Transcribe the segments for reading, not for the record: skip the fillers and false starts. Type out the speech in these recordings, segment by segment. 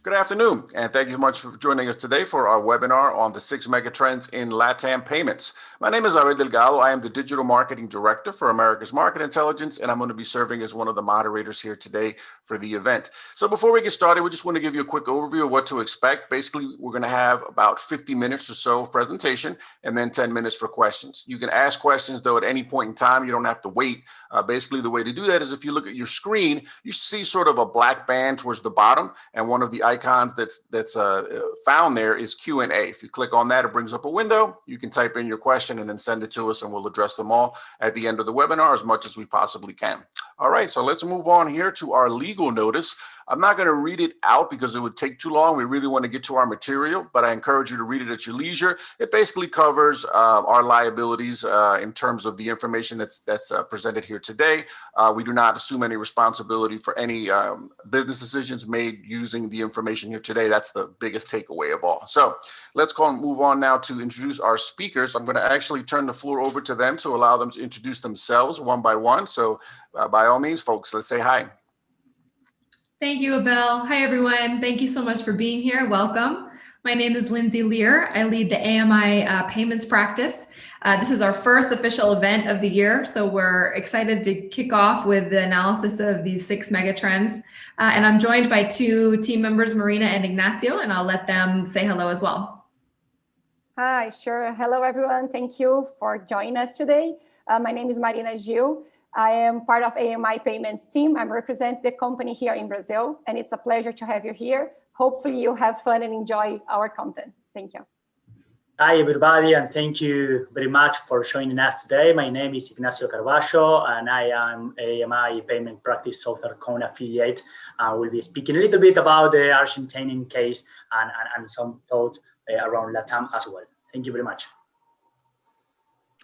Good afternoon, and thank you so much for joining us today for our webinar on the 6 megatrends in LatAm payments. My name is Abel Delgado. I am the Digital Marketing Director for America's Market Intelligence, and I'm going to be serving as one of the moderators here today for the event. So before we get started, we just want to give you a quick overview of what to expect. Basically, we're going to have about 50 minutes or so of presentation and then 10 minutes for questions. You can ask questions, though, at any point in time. You don't have to wait. Basically, the way to do that is if you look at your screen, you see sort of a black band towards the bottom, and one of the icons that's found there is Q&A. If you click on that, it brings up a window. You can type in your question and then send it to us, and we'll address them all at the end of the webinar as much as we possibly can. All right, so let's move on here to our legal notice. I'm not going to read it out because it would take too long. We really want to get to our material, but I encourage you to read it at your leisure. It basically covers our liabilities in terms of the information that's presented here today. We do not assume any responsibility for any business decisions made using the information here today. That's the biggest takeaway of all. So let's move on now to introduce our speakers. I'm going to actually turn the floor over to them to allow them to introduce themselves one by one. So by all means, folks, let's say hi. Thank you, Abel. Hi, everyone. Thank you so much for being here. Welcome. My name is Lindsay Lear. I lead the AMI payments practice. This is our first official event of the year, so we're excited to kick off with the analysis of these 6 megatrends. And I'm joined by 2 team members, Marina and Ignacio, and I'll let them say hello as well. Hi, sure. Hello, everyone. Thank you for joining us today. My name is Marina Gil. I am part of AMI Payments team. I represent the company here in Brazil, and it's a pleasure to have you here. Hopefully you have fun and enjoy our content. Thank you. Hi, everybody, and thank you very much for joining us today. My name is Ignacio Carvalho, and I am AMI Payment Practice South Arcon affiliate. We'll be speaking a little bit about the Argentinian case and some thoughts around LatAm as well. Thank you very much.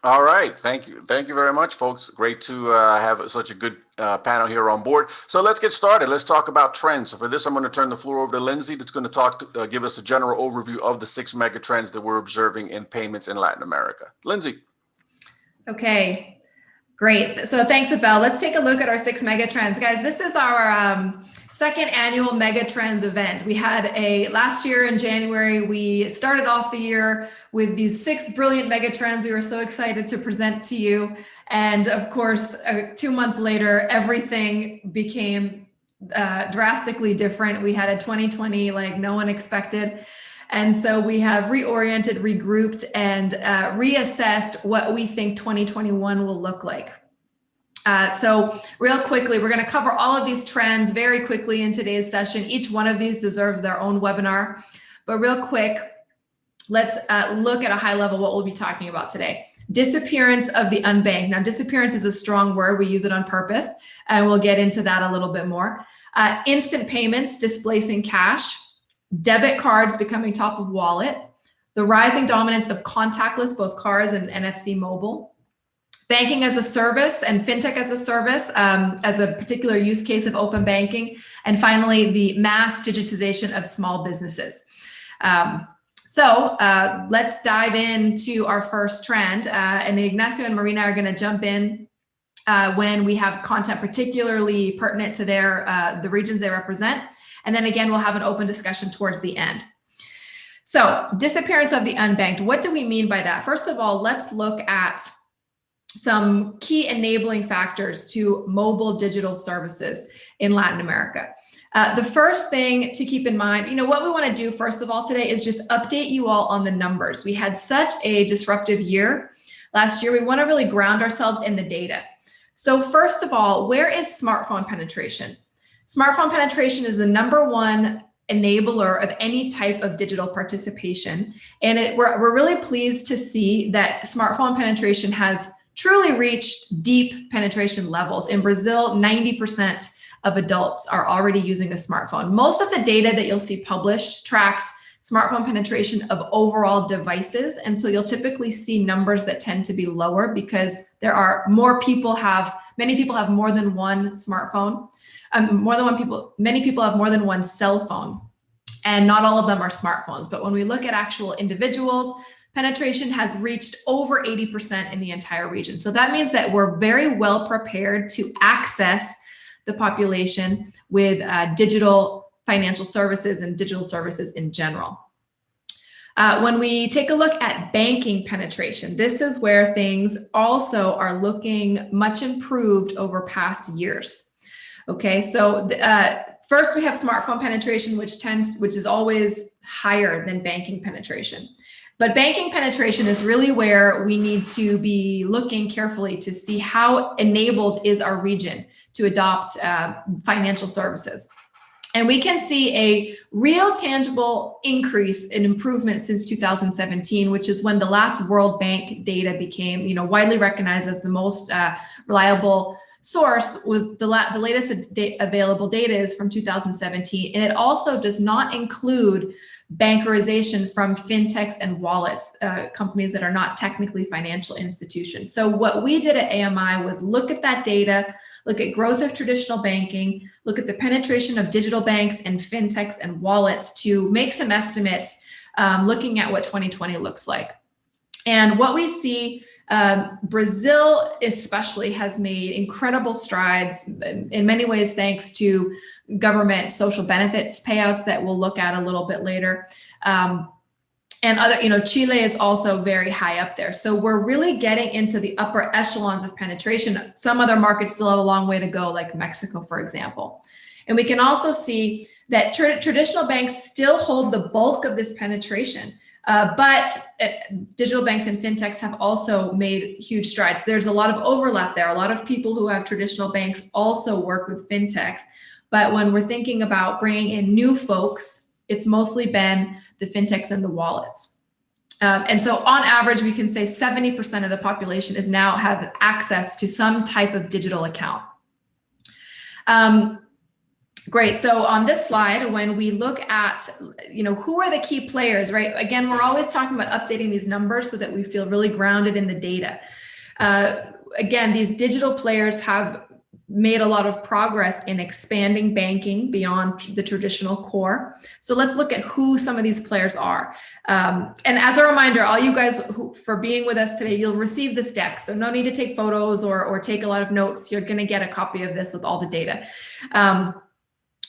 All right, thank you. Thank you very much, folks. Great to have such a good panel here on board. So let's get started. Let's talk about trends. So for this, I'm going to turn the floor over to Lindsay, that's going to give us a general overview of the 6 megatrends that we're observing in payments in Latin America. Lindsay. Okay, great. So thanks, Abel. Let's take a look at our 6 megatrends. Guys, this is our second annual megatrends event. We had last year in January, we started off the year with these 6 brilliant megatrends we were so excited to present to you. And of course, 2 months later, everything became drastically different. We had a 2020 like no one expected. And so we have reoriented, regrouped, and reassessed what we think 2021 will look like. So real quickly, we're going to cover all of these trends very quickly in today's session. Each one of these deserves their own webinar. But real quick, let's look at a high level what we'll be talking about today. Disappearance of the unbanked. Now, disappearance is a strong word. We use it on purpose, and we'll get into that a little bit more. Instant payments displacing cash. Debit cards becoming top of wallet. The rising dominance of contactless, both cards and NFC mobile. Banking as a service and fintech as a service as a particular use case of open banking. And finally, the mass digitization of small businesses. So let's dive into our first trend. And Ignacio and Marina are going to jump in when we have content particularly pertinent to the regions they represent. And then again, we'll have an open discussion towards the end. So disappearance of the unbanked. What do we mean by that? First of all, let's look at some key enabling factors to mobile digital services in Latin America. The first thing to keep in mind, what we want to do first of all today is just update you all on the numbers. We had such a disruptive year last year. We want to really ground ourselves in the data. So first of all, where is smartphone penetration? Smartphone penetration is the #1 enabler of any type of digital participation. And we're really pleased to see that smartphone penetration has truly reached deep penetration levels. In Brazil, 90% of adults are already using a smartphone. Most of the data that you'll see published tracks smartphone penetration of overall devices. And so you'll typically see numbers that tend to be lower because there are many people have more than one smartphone. Many people have more than one cell phone, and not all of them are smartphones. But when we look at actual individuals, penetration has reached over 80% in the entire region. So that means that we're very well prepared to access the population with digital financial services and digital services in general. When we take a look at banking penetration, this is where things also are looking much improved over past years. Okay, so first we have smartphone penetration, which is always higher than banking penetration. But banking penetration is really where we need to be looking carefully to see how enabled is our region to adopt financial services. And we can see a real tangible increase in improvement since 2017, which is when the last World Bank data became, widely recognized as the most reliable source. Was the latest available data is from 2017, and it also does not include bankerization from fintechs and wallets, companies that are not technically financial institutions. So what we did at AMI was look at that data, look at growth of traditional banking, look at the penetration of digital banks and fintechs and wallets to make some estimates, looking at what 2020 looks like. And what we see, Brazil especially has made incredible strides in many ways, thanks to government social benefits payouts that we'll look at a little bit later. And other, Chile is also very high up there. So we're really getting into the upper echelons of penetration. Some other markets still have a long way to go, like Mexico, for example. And we can also see that traditional banks still hold the bulk of this penetration. But digital banks and fintechs have also made huge strides. There's a lot of overlap there. A lot of people who have traditional banks also work with fintechs. But when we're thinking about bringing in new folks, it's mostly been the fintechs and the wallets. And so on average, we can say 70% of the population is now have access to some type of digital account. Great. So on this slide, when we look at, who are the key players, right? Again, we're always talking about updating these numbers so that we feel really grounded in the data. Again, these digital players have made a lot of progress in expanding banking beyond the traditional core. So let's look at who some of these players are. And as a reminder, all you guys for being with us today, you'll receive this deck. So no need to take photos or take a lot of notes. You're going to get a copy of this with all the data.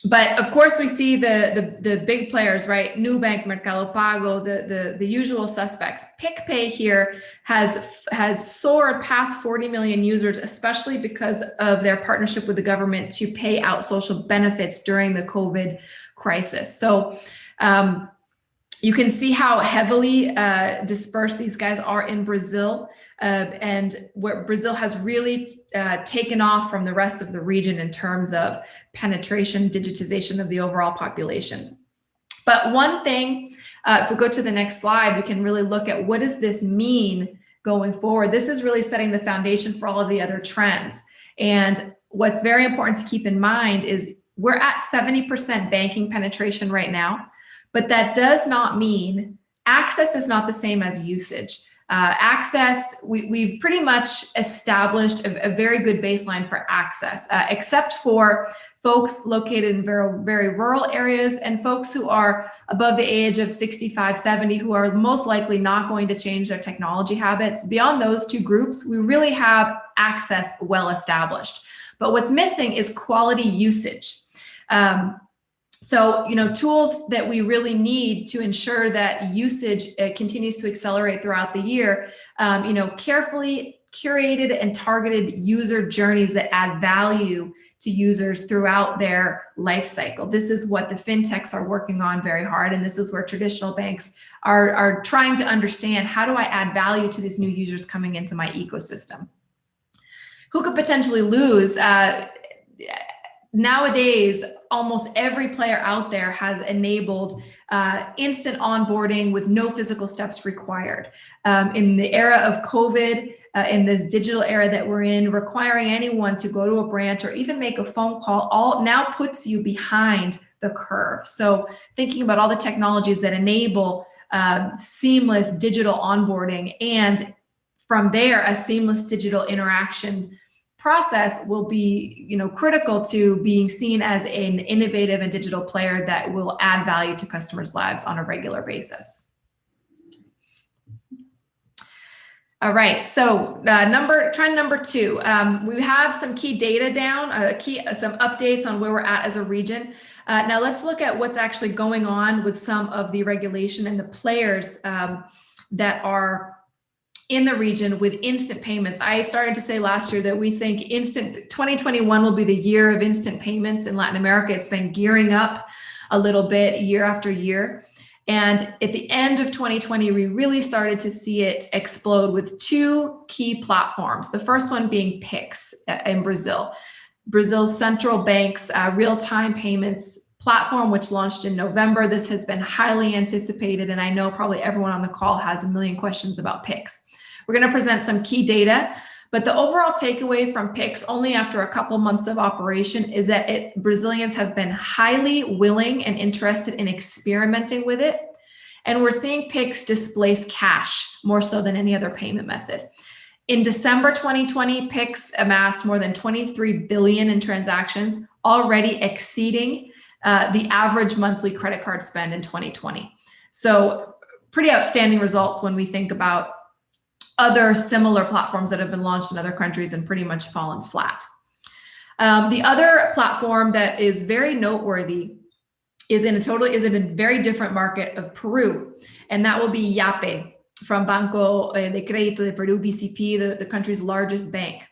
But of course, we see the big players, right? Nubank, Mercado Pago, the usual suspects. PicPay here has soared past 40 million users, especially because of their partnership with the government to pay out social benefits during the COVID crisis. So you can see how heavily dispersed these guys are in Brazil. And where Brazil has really taken off from the rest of the region in terms of penetration, digitization of the overall population. But one thing, if we go to the next slide, we can really look at what does this mean going forward. This is really setting the foundation for all of the other trends. And what's very important to keep in mind is we're at 70% banking penetration right now, but that does not mean access is not the same as usage. Access, we've pretty much established a very good baseline for access, except for folks located in very, very rural areas and folks who are above the age of 65, 70, who are most likely not going to change their technology habits. Beyond those two groups, we really have access well established. But what's missing is quality usage. So, tools that we really need to ensure that usage continues to accelerate throughout the year, carefully curated and targeted user journeys that add value to users throughout their life cycle. This is what the fintechs are working on very hard. And this is where traditional banks are trying to understand, how do I add value to these new users coming into my ecosystem? Who could potentially lose? Nowadays, almost every player out there has enabled instant onboarding with no physical steps required. In the era of COVID, in this digital era that we're in, requiring anyone to go to a branch or even make a phone call all now puts you behind the curve. So thinking about all the technologies that enable seamless digital onboarding, and from there, a seamless digital interaction process will be, critical to being seen as an innovative and digital player that will add value to customers' lives on a regular basis. All right, so trend number two, we have some key data down, some updates on where we're at as a region. Now let's look at what's actually going on with some of the regulation and the players that are in the region with instant payments. I started to say last year that we think 2021 will be the year of instant payments in Latin America. It's been gearing up a little bit year after year. And at the end of 2020, we really started to see it explode with two key platforms. The first one being Pix in Brazil. Brazil's central bank's real-time payments platform, which launched in November. This has been highly anticipated, and I know probably everyone on the call has a million questions about Pix. We're going to present some key data, but the overall takeaway from Pix, only after a couple months of operation, is that Brazilians have been highly willing and interested in experimenting with it. And we're seeing Pix displace cash more so than any other payment method. In December 2020, Pix amassed more than 23 billion in transactions, already exceeding the average monthly credit card spend in 2020. So pretty outstanding results when we think about other similar platforms that have been launched in other countries and pretty much fallen flat. The other platform that is very noteworthy is in a very different market of Peru, and that will be Yape from Banco de Crédito de Peru, BCP, the country's largest bank.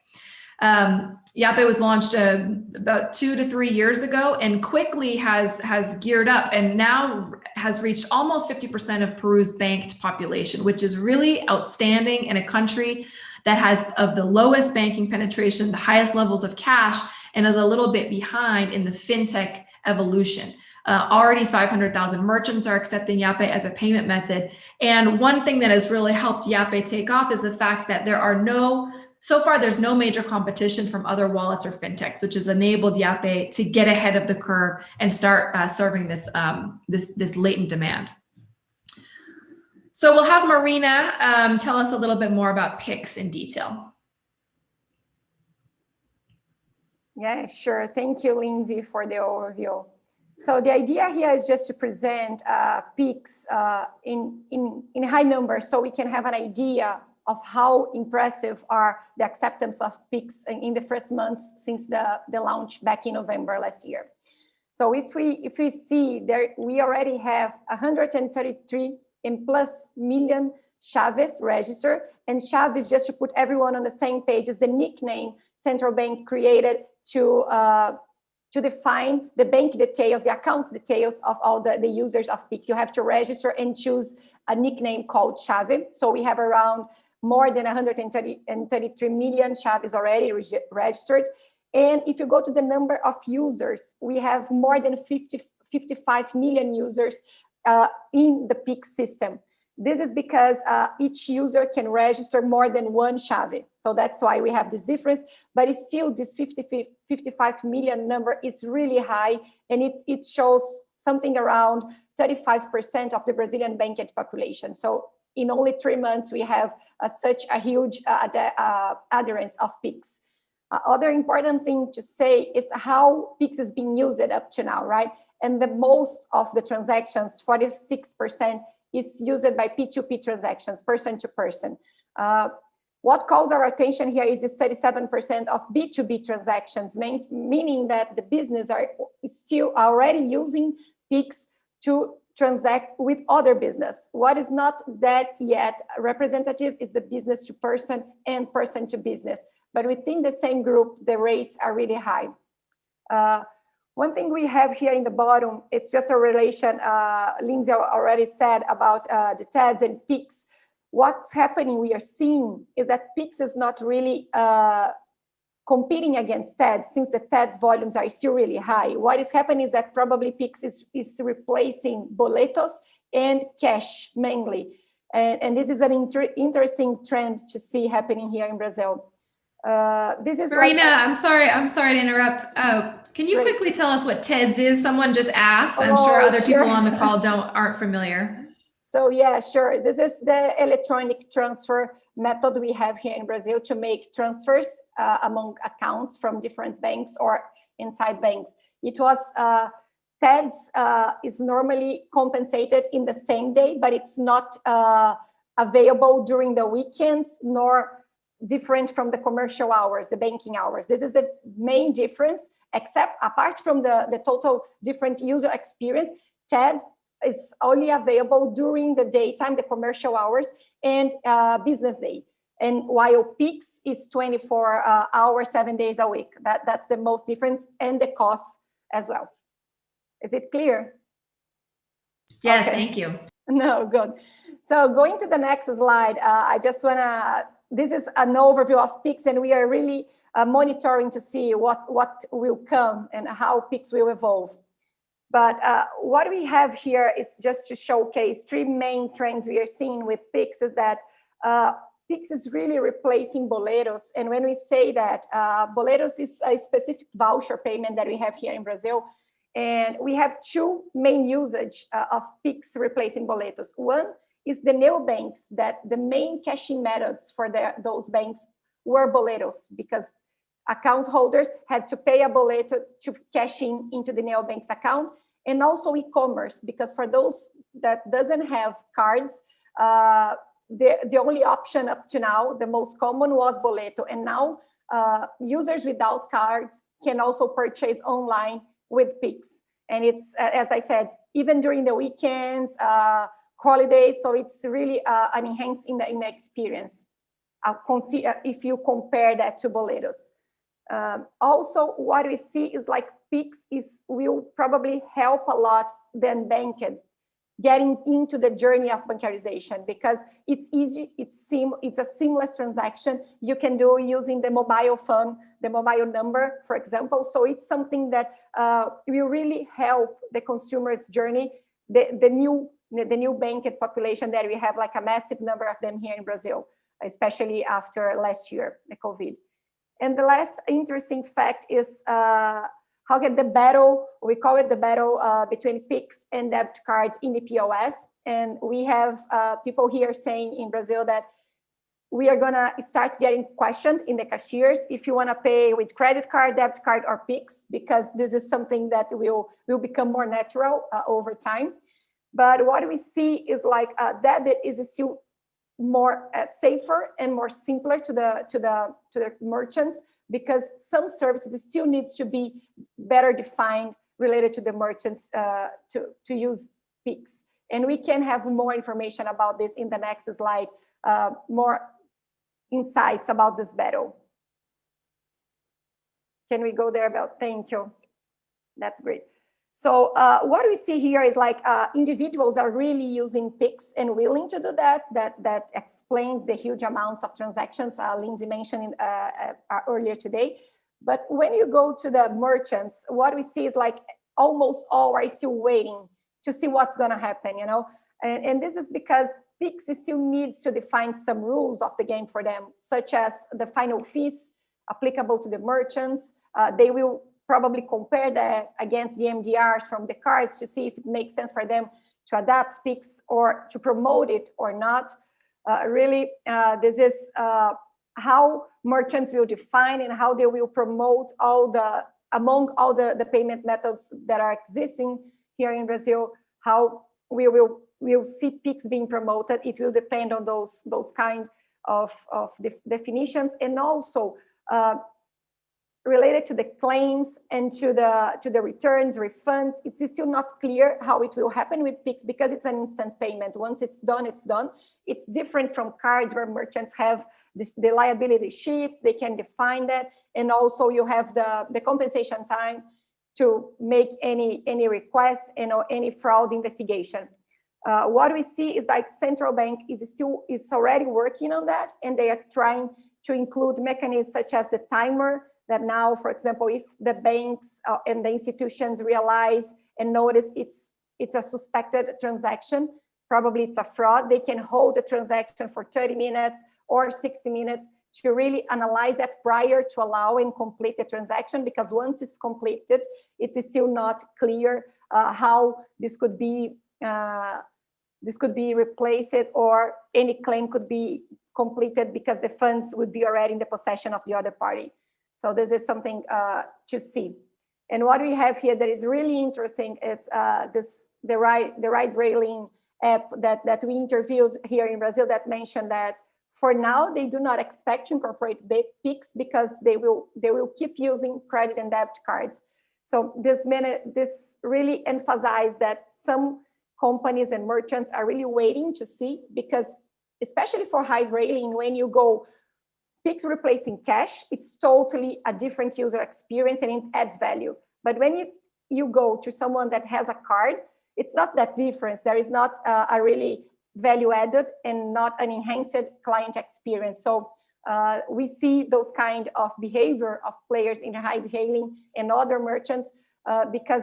Yape was launched about 2 to 3 years ago and quickly has geared up and now has reached almost 50% of Peru's banked population, which is really outstanding in a country that has of the lowest banking penetration, the highest levels of cash, and is a little bit behind in the fintech evolution. Already 500,000 merchants are accepting Yape as a payment method. And one thing that has really helped Yape take off is the fact that so far there's no major competition from other wallets or fintechs, which has enabled Yape to get ahead of the curve and start serving this latent demand. So we'll have Marina tell us a little bit more about Pix in detail. Yeah, sure. Thank you, Lindsay, for the overview. So the idea here is just to present Pix in high numbers so we can have an idea of how impressive are the acceptance of Pix in the first months since the launch back in November last year. So if we see there, we already have 133 and plus million chaves registered, and chaves, just to put everyone on the same page, is the nickname central bank created to define the bank details, the account details of all the users of Pix. You have to register and choose a nickname called chave. So we have around more than 133 million chaves already registered. And if you go to the number of users, we have more than 55 million users in the Pix system. This is because each user can register more than one chave. So that's why we have this difference, but it's still this 55 million number is really high, and it shows something around 35% of the Brazilian banked population. So in only 3 months, we have such a huge adherence of Pix. Other important thing to say is how Pix is being used up to now, right? And the most of the transactions, 46%, is used by P2P transactions, person to person. What calls our attention here is this 37% of B2B transactions, meaning that the business is still already using Pix to transact with other business. What is not that yet representative is the business to person and person to business. But within the same group, the rates are really high. One thing we have here in the bottom, it's just a relation, Lindsay already said about the TEDs and Pix. What's happening, we are seeing, is that Pix is not really competing against TEDs, since the TEDs volumes are still really high. What is happening is that probably Pix is replacing boletos and cash mainly. And this is an interesting trend to see happening here in Brazil. This is Marina, I'm sorry to interrupt. Can you quickly tell us what TEDs is? Someone just asked. I'm sure other people on the call aren't familiar. So yeah, sure. This is the electronic transfer method we have here in Brazil to make transfers among accounts from different banks or inside banks. It was TEDs is normally compensated in the same day, but it's not available during the weekends, nor different from the commercial hours, the banking hours. This is the main difference. except apart from the total different user experience, TED is only available during the daytime, the commercial hours, and business day. And while Pix is 24 hours, 7 days a week. That's the most difference, and the cost as well. Is it clear? Yes, Okay. thank you. No, good. So going to the next slide, I just wanna, this is an overview of Pix, and we are really monitoring to see what will come and how Pix will evolve. But what we have here is just to showcase three main trends we are seeing with Pix is that Pix is really replacing boletos. And when we say that, boletos is a specific voucher payment that we have here in Brazil. And we have two main usage of Pix replacing boletos. One is the neobanks, that the main cashing methods for those banks were boletos, because account holders had to pay a boleto to cash in into the neobank's account. And also e-commerce, because for those that doesn't have cards, the only option up to now, the most common was boleto. And now users without cards can also purchase online with Pix. And it's, as I said, even during the weekends, holidays, so it's really an enhance in the experience. If you compare that to boletos. Also, what we see is like Pix will probably help a lot the Unbanked getting into the journey of bankarization, because it's easy, it's a seamless transaction you can do using the mobile phone, the mobile number, for example. So it's something that will really help the consumer's journey, the new banked population that we have, like a massive number of them here in Brazil, especially after last year, the COVID. And the last interesting fact is how get the battle, we call it the battle between Pix and debit cards in the POS. And we have people here saying in Brazil that we are gonna start getting questioned in the cashiers if you wanna pay with credit card, debit card, or Pix, because this is something that will become more natural over time. But what we see is like debit is still more safer and more simpler to the merchants, because some services still needs to be better defined related to the merchants to use Pix. And we can have more information about this in the next slide, more insights about this battle. Can we go there, Belle? Thank you. That's great. So what we see here is like individuals are really using Pix and willing to do that. That explains the huge amounts of transactions Lindsay mentioned earlier today. But when you go to the merchants, what we see is like almost all are still waiting to see what's going to happen, you know. And this is because Pix still needs to define some rules of the game for them, such as the final fees applicable to the merchants. They will probably compare that against the MDRs from the cards to see if it makes sense for them to adapt Pix or to promote it or not. Really, this is how merchants will define and how they will promote among all the payment methods that are existing here in Brazil, how we'll see Pix being promoted. It will depend on those kind of definitions, and also related to the claims and to the returns, refunds. It's still not clear how it will happen with Pix, because it's an instant payment. Once it's done, it's done. It's different from cards where merchants have the liability sheets, they can define that. And also you have the compensation time to make any requests and or any fraud investigation. What we see is like central bank is already working on that, and they are trying to include mechanisms such as the timer, that now, for example, if the banks and the institutions realize and notice it's a suspected transaction, probably it's a fraud, they can hold the transaction for 30 minutes or 60 minutes to really analyze that prior to allow and complete the transaction, because once it's completed, it is still not clear how this could be replaced, or any claim could be completed because the funds would be already in the possession of the other party. So this is something to see. And what we have here that is really interesting, it's the ride railing app that we interviewed here in Brazil, that mentioned that for now they do not expect to incorporate Pix, because they will keep using credit and debit cards. So this really emphasized that some companies and merchants are really waiting to see, because especially for high railing, when you go Pix replacing cash, it's totally a different user experience and it adds value. But when you go to someone that has a card, it's not that difference. There is not a really value added and not an enhanced client experience. So we see those kind of behavior of players in ride hailing and other merchants because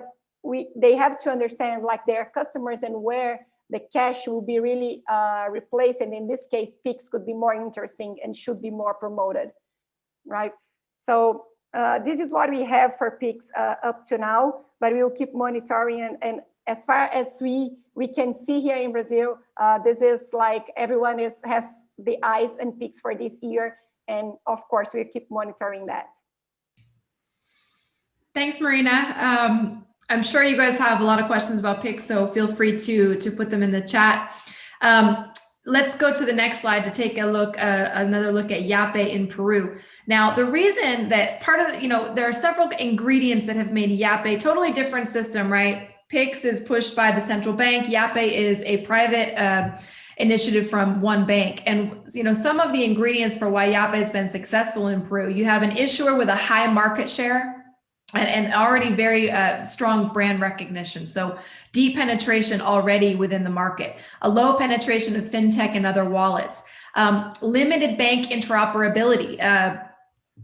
they have to understand like their customers and where the cash will be really replaced. And in this case, Pix could be more interesting and should be more promoted, right? So this is what we have for Pix up to now, but we will keep monitoring. And as far as we can see here in Brazil, this is like everyone has the eyes and Pix for this year. And of course, we'll keep monitoring that. Thanks, Marina. I'm sure you guys have a lot of questions about Pix, so feel free to put them in the chat. Let's go to the next slide to take a look, another look at Yape in Peru. Now, the reason that part of there are several ingredients that have made Yape totally different system, right? Pix is pushed by the central bank. Yape is a private initiative from one bank. And some of the ingredients for why Yape has been successful in Peru, you have an issuer with a high market share and already very strong brand recognition. So deep penetration already within the market, a low penetration of fintech and other wallets, limited bank interoperability.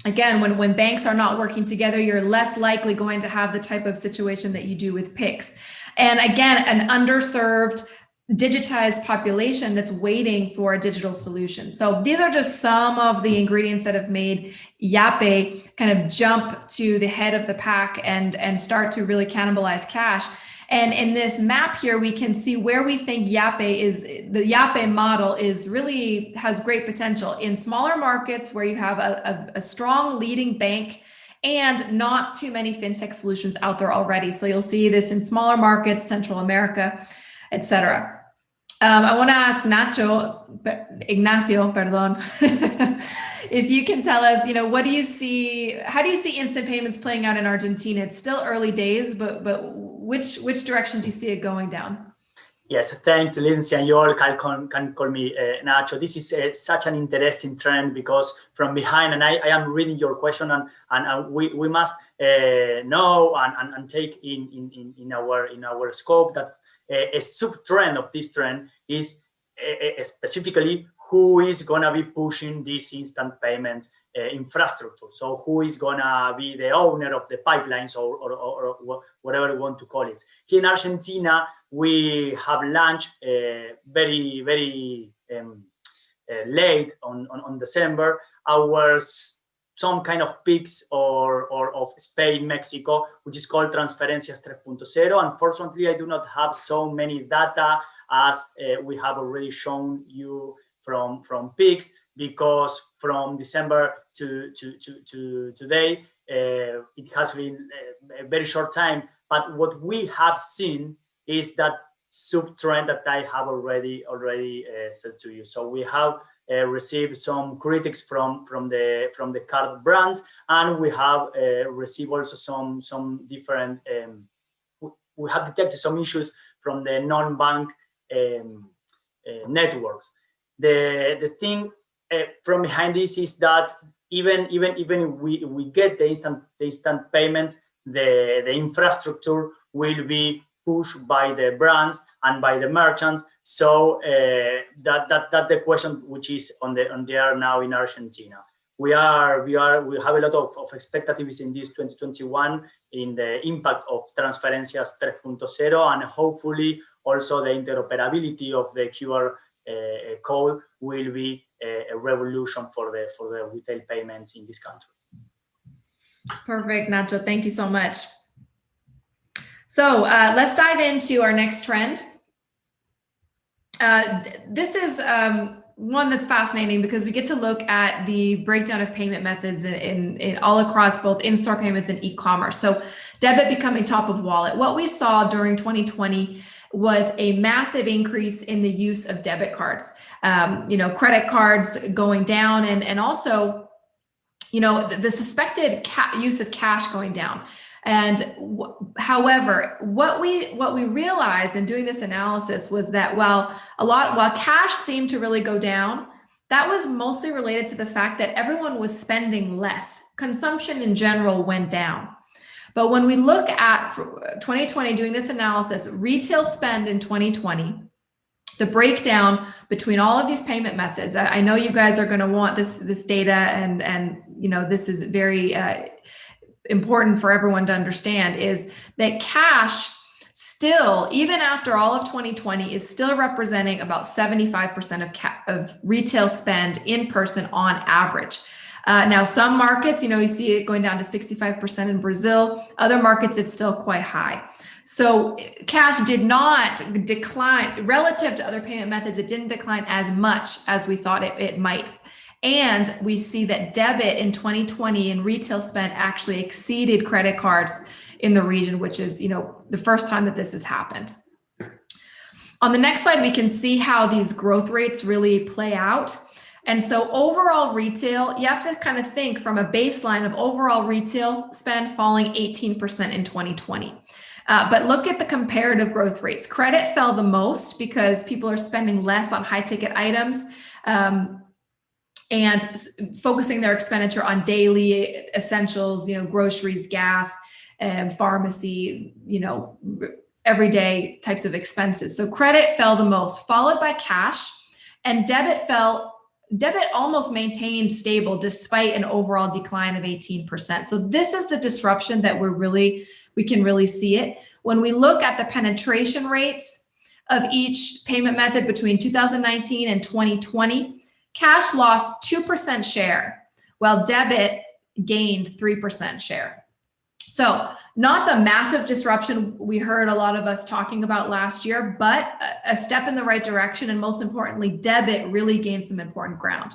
Again, when banks are not working together, you're less likely going to have the type of situation that you do with Pix. And again, an underserved digitized population that's waiting for a digital solution. So these are just some of the ingredients that have made Yape kind of jump to the head of the pack and start to really cannibalize cash. And in this map here, we can see where we think the Yape model really has great potential in smaller markets where you have a strong leading bank and not too many fintech solutions out there already. So you'll see this in smaller markets, Central America, etc. I want to ask Ignacio, if you can tell us, what do you see? How do you see instant payments playing out in Argentina? It's still early days, but which direction do you see it going down? Yes, thanks, Lindsay, and you all can call me Nacho. This is such an interesting trend because from behind, and I am reading your question, and we must know and take in our scope that a sub-trend of this trend is specifically who is going to be pushing this instant payment infrastructure. So who is going to be the owner of the pipelines or whatever you want to call it. Here in Argentina, we have launched very, very late on December some kind of Pix or of Spain, Mexico, which is called Transferencias 3.0. Unfortunately, I do not have so many data as we have already shown you from Pix, because from December to today, it has been a very short time. But what we have seen is that sub-trend that I have already said to you. So we have received some critics from the card brands, and we have received also some different. We have detected some issues from the non-bank networks. The thing from behind this is that even we get the instant payment, the infrastructure will be pushed by the brands and by the merchants. So that's the question which is on the air now in Argentina. We have a lot of expectations in this 2021 in the impact of Transferencias 3.0, and hopefully also the interoperability of the QR code will be a revolution for the retail payments in this country. Perfect, Nacho. Thank you so much. So let's dive into our next trend. This is one that's fascinating because we get to look at the breakdown of payment methods in all across both in-store payments and e-commerce. So debit becoming top of wallet. What we saw during 2020 was a massive increase in the use of debit cards. Credit cards going down, and also, the suspected use of cash going down. And however, what we realized in doing this analysis was that while cash seemed to really go down, that was mostly related to the fact that everyone was spending less. Consumption in general went down. But when we look at 2020, doing this analysis, retail spend in 2020, the breakdown between all of these payment methods, I know you guys are going to want this data, and you know, this is very important for everyone to understand, is that cash still, even after all of 2020, is still representing about 75% of retail spend in person on average. Now, some markets, you know, you see it going down to 65% in Brazil. Other markets, it's still quite high. So cash did not decline relative to other payment methods. It didn't decline as much as we thought it might. And we see that debit in 2020 in retail spend actually exceeded credit cards in the region, which is, you know, the first time that this has happened. On the next slide, we can see how these growth rates really play out. And so overall retail, you have to kind of think from a baseline of overall retail spend falling 18% in 2020. But look at the comparative growth rates. Credit fell the most because people are spending less on high ticket items and focusing their expenditure on daily essentials, you know, groceries, gas, pharmacy, you know, everyday types of expenses. So credit fell the most, followed by cash, and debit fell. Debit almost maintained stable despite an overall decline of 18%. So this is the disruption that we can really see it. When we look at the penetration rates of each payment method between 2019 and 2020, cash lost 2% share, while debit gained 3% share. So not the massive disruption we heard a lot of us talking about last year, but a step in the right direction. And most importantly, debit really gained some important ground.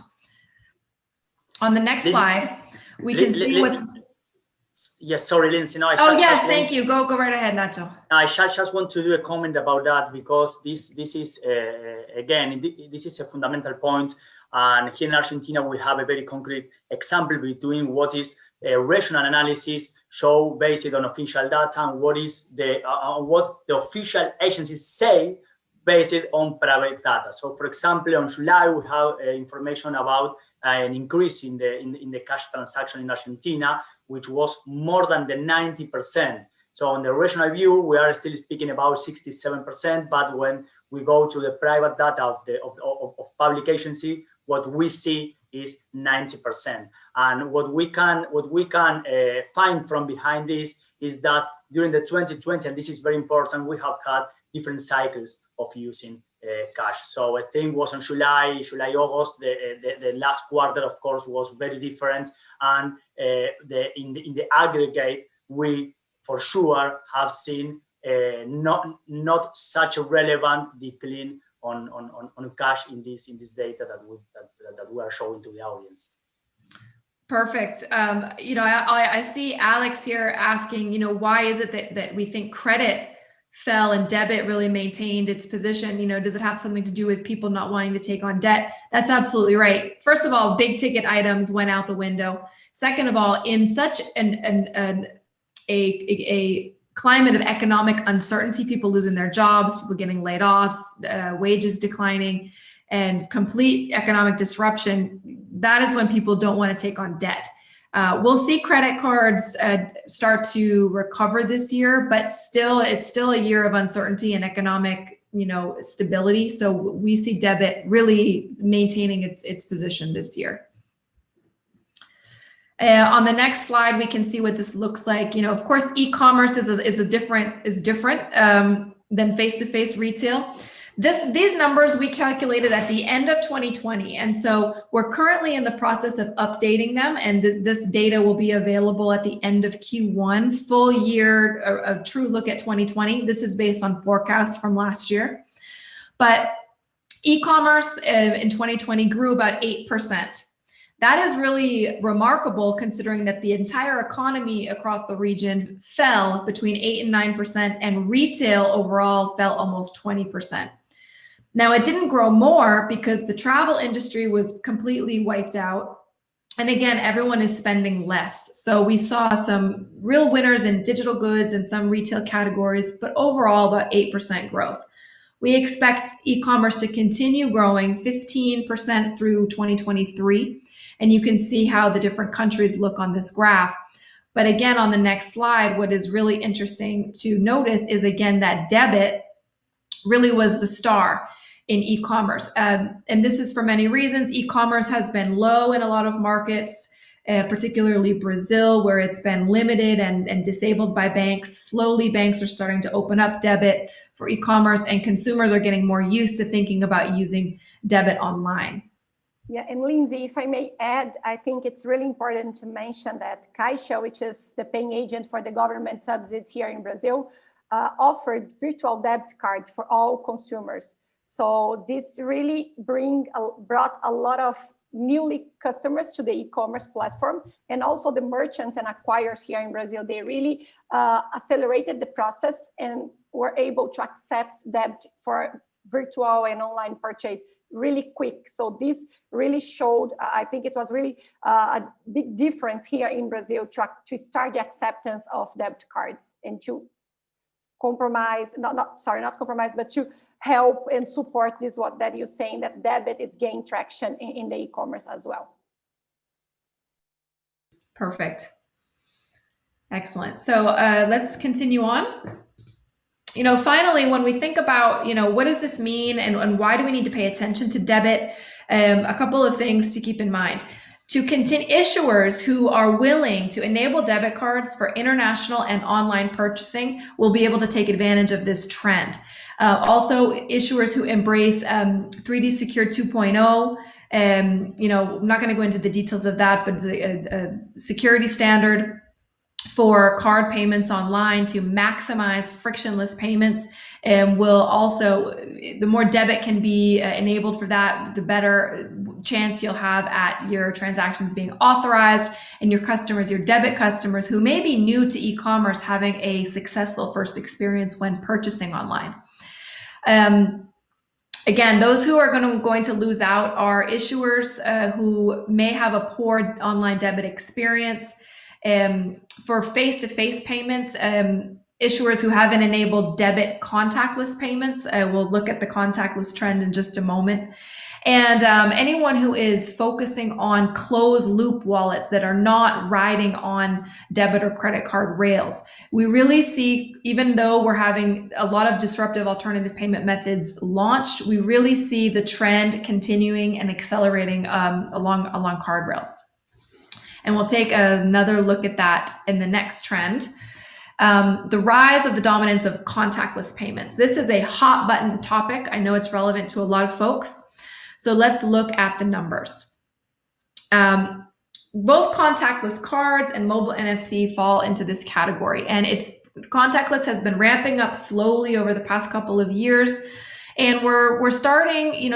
On the next slide, we can see what... Yes, sorry, Lindsay. No, thank you. Go right ahead, Nacho. I just want to do a comment about that, because this is, again, this is a fundamental point. And here in Argentina, we have a very concrete example between what is a rational analysis show based on official data and what is what the official agencies say based on private data. So, for example, on July, we have information about an increase in the cash transaction in Argentina, which was more than the 90%. So on the rational view, we are still speaking about 67%, but when we go to the private data of public agency, what we see is 90%. And what we can find from behind this is that during the 2020, and this is very important, we have had different cycles of using cash. So I think it was in July, August, the last quarter, of course, was very different. And in the aggregate, we for sure have seen not such a relevant decline on cash in this data that we are showing to the audience. Perfect. You know, I see Alex here asking, you know, why is it that we think credit fell and debit really maintained its position? You know, does it have something to do with people not wanting to take on debt? That's absolutely right. First of all, big ticket items went out the window. Second of all, in such a climate of economic uncertainty, people losing their jobs, people getting laid off, wages declining, and complete economic disruption, that is when people don't want to take on debt. We'll see credit cards start to recover this year, but it's still a year of uncertainty and economic, you know, stability. So we see debit really maintaining its position this year. On the next slide, we can see what this looks like. You know, of course, e-commerce is different than face-to-face retail. These numbers we calculated at the end of 2020. And so we're currently in the process of updating them. And this data will be available at the end of Q1, full year, a true look at 2020. This is based on forecasts from last year. But e-commerce in 2020 grew about 8%. That is really remarkable considering that the entire economy across the region fell between 8 and 9%, and retail overall fell almost 20%. Now, it didn't grow more because the travel industry was completely wiped out, And again, everyone is spending less. So we saw some real winners in digital goods and some retail categories, but overall about 8% growth. We expect e-commerce to continue growing 15% through 2023. And you can see how the different countries look on this graph. But again, on the next slide, what is really interesting to notice is, again, that debit really was the star in e-commerce. And this is for many reasons. E-commerce has been low in a lot of markets, particularly Brazil, where it's been limited and disabled by banks. Slowly, banks are starting to open up debit for e-commerce, and consumers are getting more used to thinking about using debit online. Yeah, and Lindsay, if I may add, I think it's really important to mention that Caixa, which is the paying agent for the government subsidies here in Brazil, offered virtual debit cards for all consumers. So this really brought a lot of newly customers to the e-commerce platform, and also the merchants and acquirers here in Brazil. They really accelerated the process and were able to accept debit for virtual and online purchase really quick. So this really showed, I think it was really a big difference here in Brazil to start the acceptance of debit cards and to not compromise, but to help and support this, what that you're saying, that debit is gaining traction in the e-commerce as well. Perfect. Excellent. So let's continue on. Finally, when we think about, what does this mean and why do we need to pay attention to debit? A couple of things to keep in mind. To continue, issuers who are willing to enable debit cards for international and online purchasing will be able to take advantage of this trend. Also, issuers who embrace 3D Secure 2.0, I'm not going to go into the details of that, but a security standard for card payments online to maximize frictionless payments, and will also, the more debit can be enabled for that, the better chance you'll have at your transactions being authorized and your customers, your debit customers who may be new to e-commerce, having a successful first experience when purchasing online. Again, those who are going to lose out are issuers who may have a poor online debit experience. For face-to-face payments, issuers who haven't enabled debit contactless payments, we'll look at the contactless trend in just a moment. And anyone who is focusing on closed loop wallets that are not riding on debit or credit card rails. We really see, even though we're having a lot of disruptive alternative payment methods launched, we really see the trend continuing and accelerating along card rails. And we'll take another look at that in the next trend. The rise of the dominance of contactless payments. This is a hot button topic. I know it's relevant to a lot of folks. So let's look at the numbers. Both contactless cards and mobile NFC fall into this category. And contactless has been ramping up slowly over the past couple of years. And we're starting,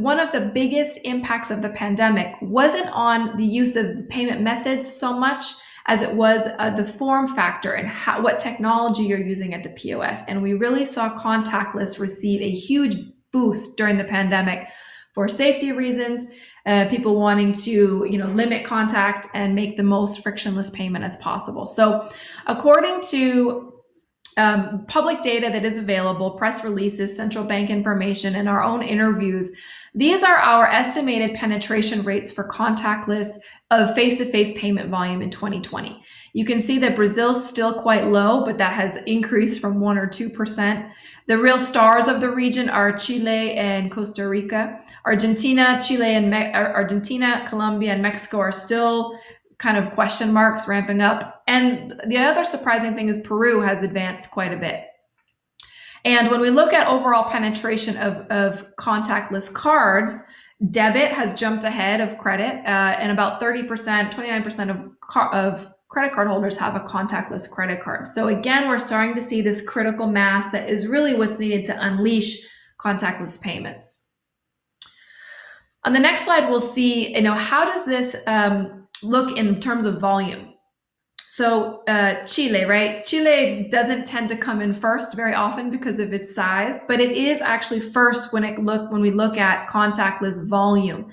one of the biggest impacts of the pandemic wasn't on the use of the payment methods so much as it was the form factor and what technology you're using at the POS. And we really saw contactless receive a huge boost during the pandemic for safety reasons, people wanting to, limit contact and make the most frictionless payment as possible. So according to public data that is available, press releases, central bank information, and our own interviews, these are our estimated penetration rates for contactless of face-to-face payment volume in 2020. You can see that Brazil's still quite low, but that has increased from 1 or 2%. The real stars of the region are Chile and Costa Rica. Argentina, Colombia, and Mexico are still kind of question marks, ramping up. And the other surprising thing is Peru has advanced quite a bit. And when we look at overall penetration of contactless cards, debit has jumped ahead of credit, and about 30%, 29% of credit card holders have a contactless credit card. So again, we're starting to see this critical mass that is really what's needed to unleash contactless payments. On the next slide, we'll see, how does this look in terms of volume? So Chile, right? Chile doesn't tend to come in first very often because of its size, but it is actually first when we look at contactless volume.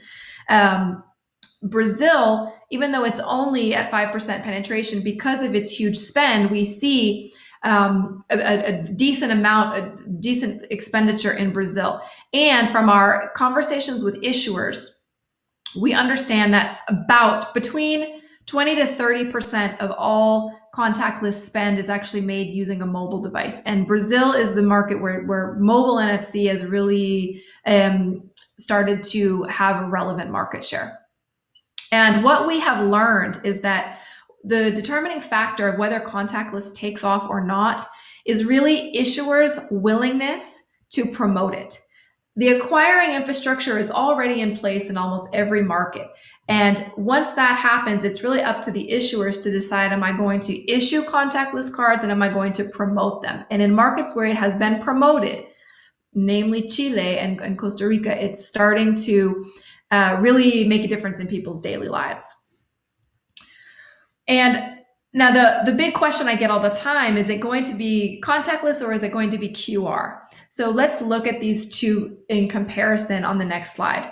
Brazil, even though it's only at 5% penetration, because of its huge spend, we see a decent amount, a decent expenditure in Brazil. And from our conversations with issuers, we understand that about between 20 to 30% of all contactless spend is actually made using a mobile device. And Brazil is the market where mobile NFC has really started to have a relevant market share. And what we have learned is that the determining factor of whether contactless takes off or not is really issuers' willingness to promote it. The acquiring infrastructure is already in place in almost every market. And once that happens, it's really up to the issuers to decide, am I going to issue contactless cards and am I going to promote them? And in markets where it has been promoted, namely Chile and Costa Rica, it's starting to really make a difference in people's daily lives. And now the big question I get all the time, is it going to be contactless or is it going to be QR? So let's look at these two in comparison on the next slide.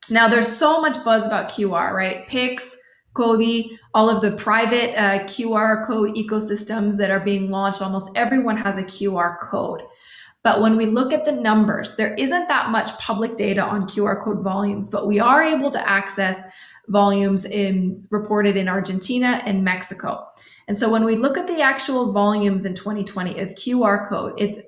Now there's so much buzz about QR, right? Pix, Kodi, all of the private QR code ecosystems that are being launched, almost everyone has a QR code. But when we look at the numbers, there isn't that much public data on QR code volumes, but we are able to access volumes reported in Argentina and Mexico. And so when we look at the actual volumes in 2020 of QR code, it's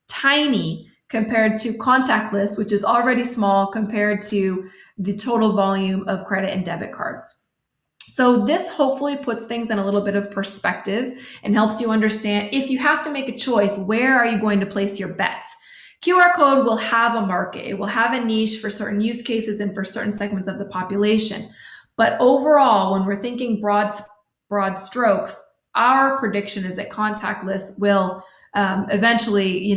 tiny compared to contactless, which is already small compared to the total volume of credit and debit cards. So this hopefully puts things in a little bit of perspective and helps you understand, if you have to make a choice, where are you going to place your bets? QR code will have a market. It will have a niche for certain use cases and for certain segments of the population. But overall, when we're thinking broad strokes, our prediction is that contactless will eventually,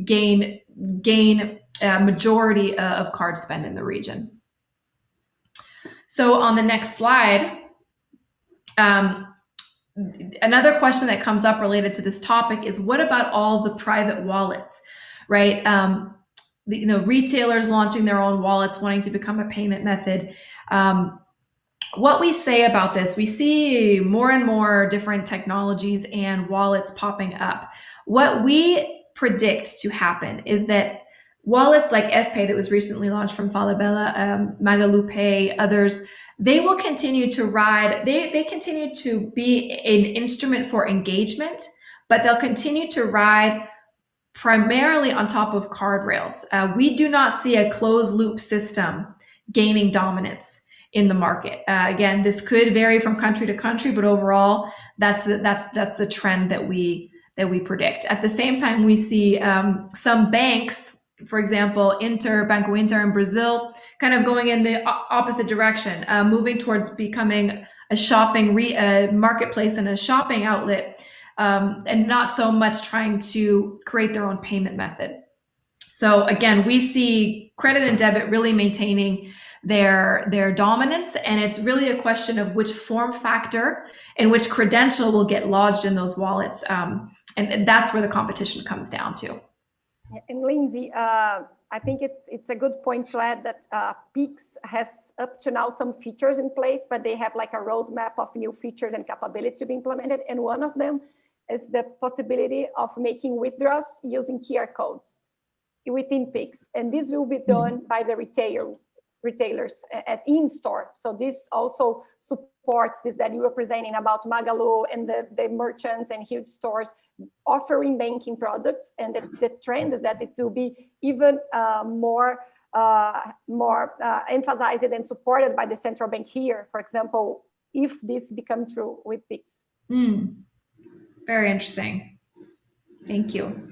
gain a majority of card spend in the region. So on the next slide, another question that comes up related to this topic is, what about all the private wallets, right? Retailers launching their own wallets, wanting to become a payment method. What we say about this, we see more and more different technologies and wallets popping up. What we predict to happen is that wallets like FPay that was recently launched from Falabella, Magalu, others, they will continue to ride, they continue to be an instrument for engagement, but they'll continue to ride primarily on top of card rails. We do not see a closed loop system gaining dominance in the market. Again, this could vary from country to country, but overall, that's the trend that we predict. At the same time, we see some banks, for example, Banco Inter in Brazil, kind of going in the opposite direction, moving towards becoming a shopping marketplace and a shopping outlet, and not so much trying to create their own payment method. So again, we see credit and debit really maintaining their dominance, and it's really a question of which form factor and which credential will get lodged in those wallets, and that's where the competition comes down to. And Lindsay, I think it's a good point to add that Pix has up to now some features in place, but they have like a roadmap of new features and capabilities to be implemented, and one of them is the possibility of making withdrawals using QR codes within Pix, and this will be done by the retailers at in-store. So this also supports this that you were presenting about Magalu and the merchants and huge stores offering banking products. And the trend is that it will be even more emphasized and supported by the central bank here, for example, if this becomes true with Pix. Very interesting. Thank you.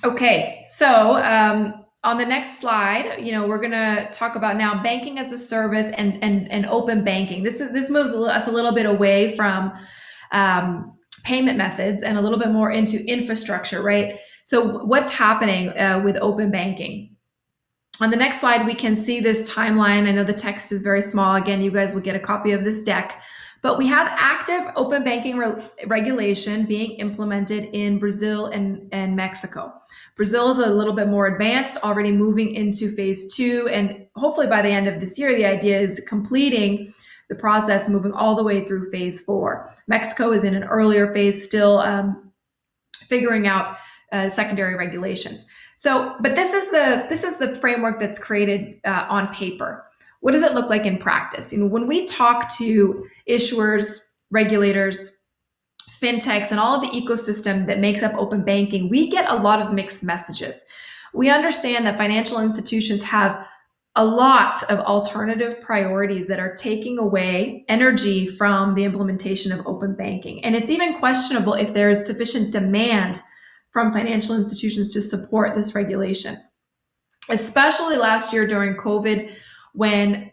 Okay, so on the next slide, we're going to talk about now banking as a service and open banking. This moves us a little bit away from payment methods and a little bit more into infrastructure, right? So what's happening with open banking? On the next slide, we can see this timeline. I know the text is very small. Again, you guys will get a copy of this deck, But we have active open banking regulation being implemented in Brazil and Mexico. Brazil is a little bit more advanced, already moving into phase 2. And hopefully by the end of this year, the idea is completing the process, moving all the way through phase 4. Mexico is in an earlier phase, still figuring out secondary regulations. So, but this is the framework that's created on paper. What does it look like in practice? When we talk to issuers, regulators, fintechs, and all of the ecosystem that makes up open banking, we get a lot of mixed messages. We understand that financial institutions have a lot of alternative priorities that are taking away energy from the implementation of open banking. And it's even questionable if there is sufficient demand from financial institutions to support this regulation, especially last year during COVID, when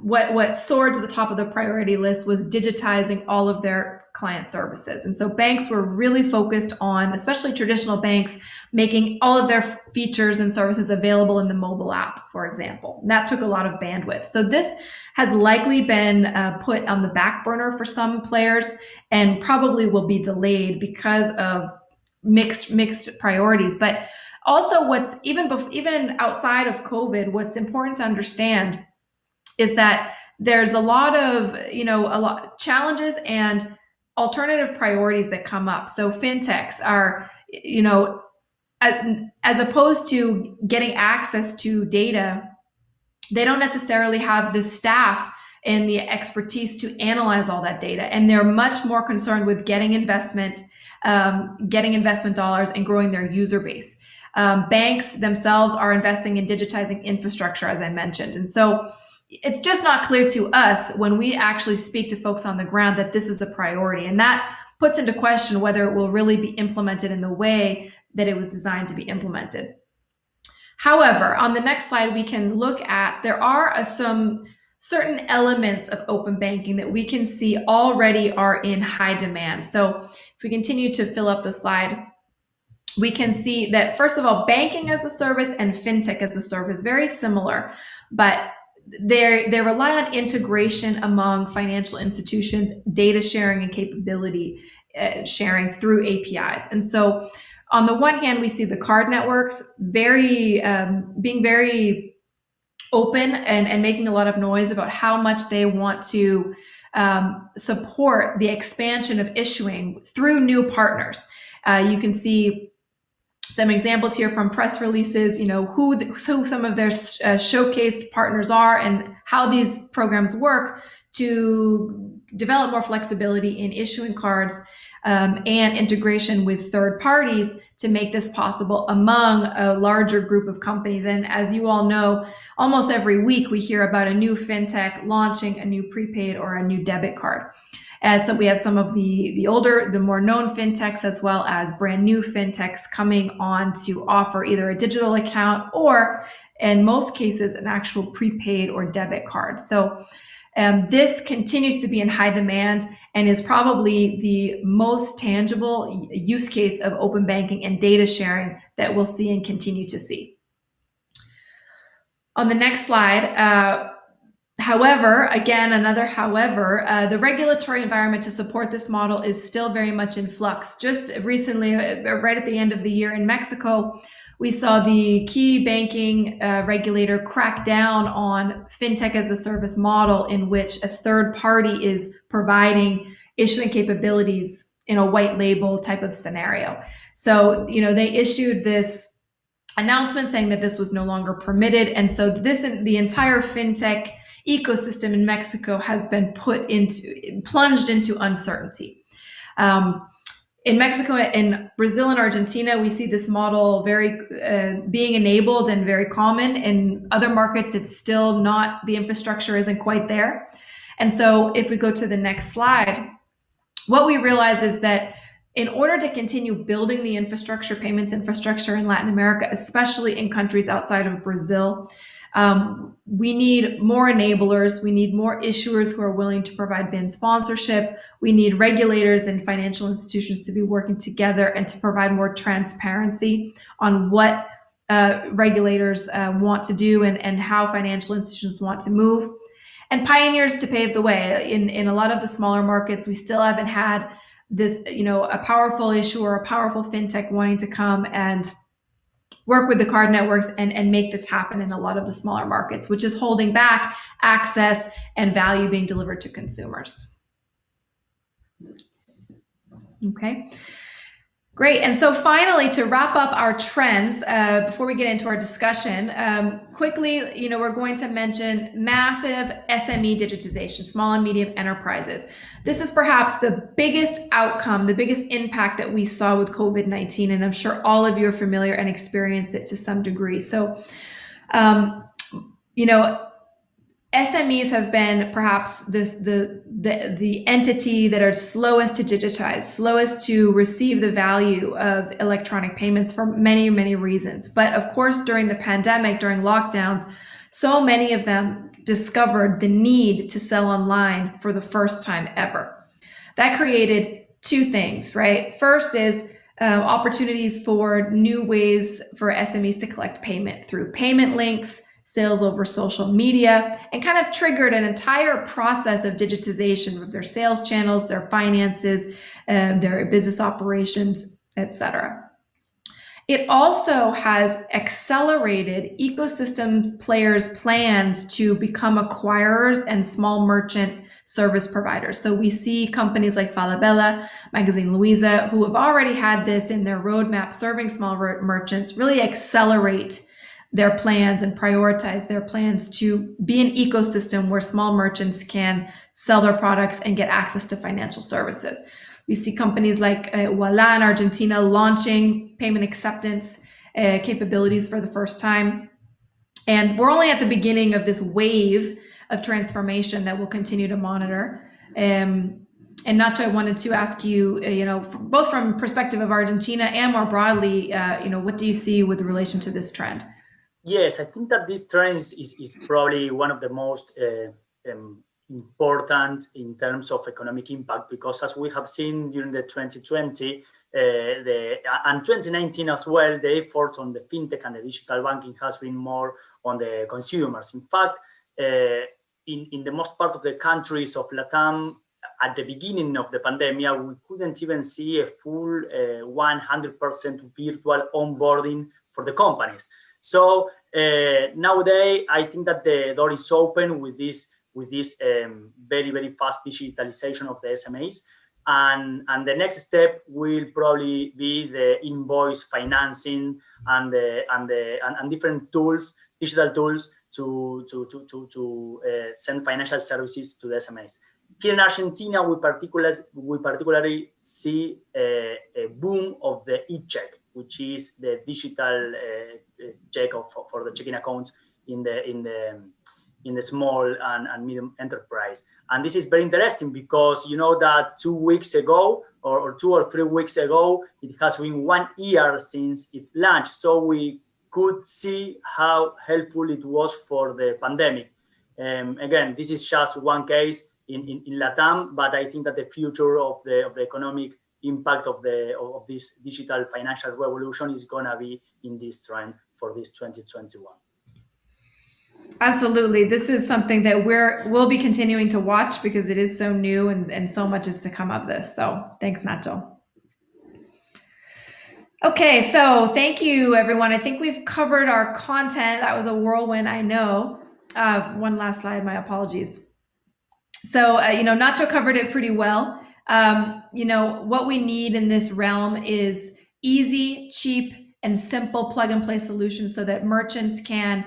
what soared to the top of the priority list was digitizing all of their client services. And so banks were really focused on, especially traditional banks, making all of their features and services available in the mobile app, for example. And that took a lot of bandwidth. So this has likely been put on the back burner for some players and probably will be delayed because of mixed priorities. But also, what's even outside of COVID, what's important to understand is that there's a lot of challenges and alternative priorities that come up. So fintechs are, as opposed to getting access to data, they don't necessarily have the staff and the expertise to analyze all that data, and they're much more concerned with getting investment dollars and growing their user base. Banks themselves are investing in digitizing infrastructure, as I mentioned. And so it's just not clear to us when we actually speak to folks on the ground that this is a priority. And that puts into question whether it will really be implemented in the way that it was designed to be implemented. However, on the next slide, we can look at, there are some certain elements of open banking that we can see already are in high demand. So if we continue to fill up the slide, we can see that, first of all, banking as a service and fintech as a service, very similar, but they rely on integration among financial institutions, data sharing and capability sharing through APIs. And so on the one hand, we see the card networks being very open and making a lot of noise about how much they want to support the expansion of issuing through new partners. You can see some examples here from press releases, who some of their showcased partners are and how these programs work to develop more flexibility in issuing cards and integration with third parties to make this possible among a larger group of companies. And as you all know, almost every week we hear about a new fintech launching a new prepaid or a new debit card. So we have some of the older, the more known fintechs, as well as brand new fintechs coming on to offer either a digital account or, in most cases, an actual prepaid or debit card. So this continues to be in high demand and is probably the most tangible use case of open banking and data sharing that we'll see and continue to see. On the next slide, however, again, another however, the regulatory environment to support this model is still very much in flux. Just recently, right at the end of the year in Mexico, we saw the key banking regulator crack down on fintech as a service model in which a third party is providing issuing capabilities in a white label type of scenario. So, they issued this announcement saying that this was no longer permitted. And so the entire fintech ecosystem in Mexico has been plunged into uncertainty. In Mexico, in Brazil and Argentina, we see this model very being enabled and very common. In other markets, it's still not, the infrastructure isn't quite there. And so if we go to the next slide, what we realize is that in order to continue building the infrastructure, payments infrastructure in Latin America, especially in countries outside of Brazil, we need more enablers. We need more issuers who are willing to provide BIN sponsorship. We need regulators and financial institutions to be working together and to provide more transparency on what regulators want to do and how financial institutions want to move. and pioneers to pave the way. In a lot of the smaller markets, we still haven't had this, a powerful issuer, a powerful fintech wanting to come and work with the card networks and make this happen in a lot of the smaller markets, which is holding back access and value being delivered to consumers. Okay. Great. And so finally, to wrap up our trends, before we get into our discussion, quickly, we're going to mention massive SME digitization, small and medium enterprises. This is perhaps the biggest outcome, the biggest impact that we saw with COVID-19, and I'm sure all of you are familiar and experienced it to some degree. So, SMEs have been perhaps the entity that are slowest to digitize, slowest to receive the value of electronic payments for many, many reasons. But of course, during the pandemic, during lockdowns, so many of them discovered the need to sell online for the first time ever. That created two things, right? First is opportunities for new ways for SMEs to collect payment through payment links, sales over social media, and kind of triggered an entire process of digitization of their sales channels, their finances, their business operations, etc. It also has accelerated ecosystems players' plans to become acquirers and small merchant service providers. So we see companies like Falabella, Magazine Luiza, who have already had this in their roadmap, serving small merchants, really accelerate their plans and prioritize their plans to be an ecosystem where small merchants can sell their products and get access to financial services. We see companies like Ualá in Argentina launching payment acceptance capabilities for the first time. And we're only at the beginning of this wave of transformation that we'll continue to monitor. And Nacho, I wanted to ask you, both from perspective of Argentina and more broadly, what do you see with relation to this trend? Yes, I think that this trend is probably one of the most important in terms of economic impact, because as we have seen during the 2020 and 2019 as well, the effort on the fintech and the digital banking has been more on the consumers. In fact, in the most part of the countries of LatAm, at the beginning of the pandemic, we couldn't even see a full 100% virtual onboarding for the companies. So nowadays, I think that the door is open with this very, very fast digitalization of the SMEs. And the next step will probably be the invoice financing and different tools, digital tools to send financial services to the SMEs. Here in Argentina, we particularly see a boom of the e-check, which is the digital check for the checking accounts in the small and medium enterprise. And this is very interesting because you know that 2 weeks ago or 2 or 3 weeks ago, it has been 1 year since it launched. So we could see how helpful it was for the pandemic. Again, this is just one case in LATAM, but I think that the future of the economic impact of this digital financial revolution is gonna be in this trend for this 2021. Absolutely. This is something that we'll be continuing to watch because it is so new and so much is to come of this. So thanks, Nacho. Okay, so thank you, everyone. I think we've covered our content. That was a whirlwind, I know. One last slide, my apologies. So, Nacho covered it pretty well. What we need in this realm is easy, cheap, and simple plug-and-play solutions so that merchants can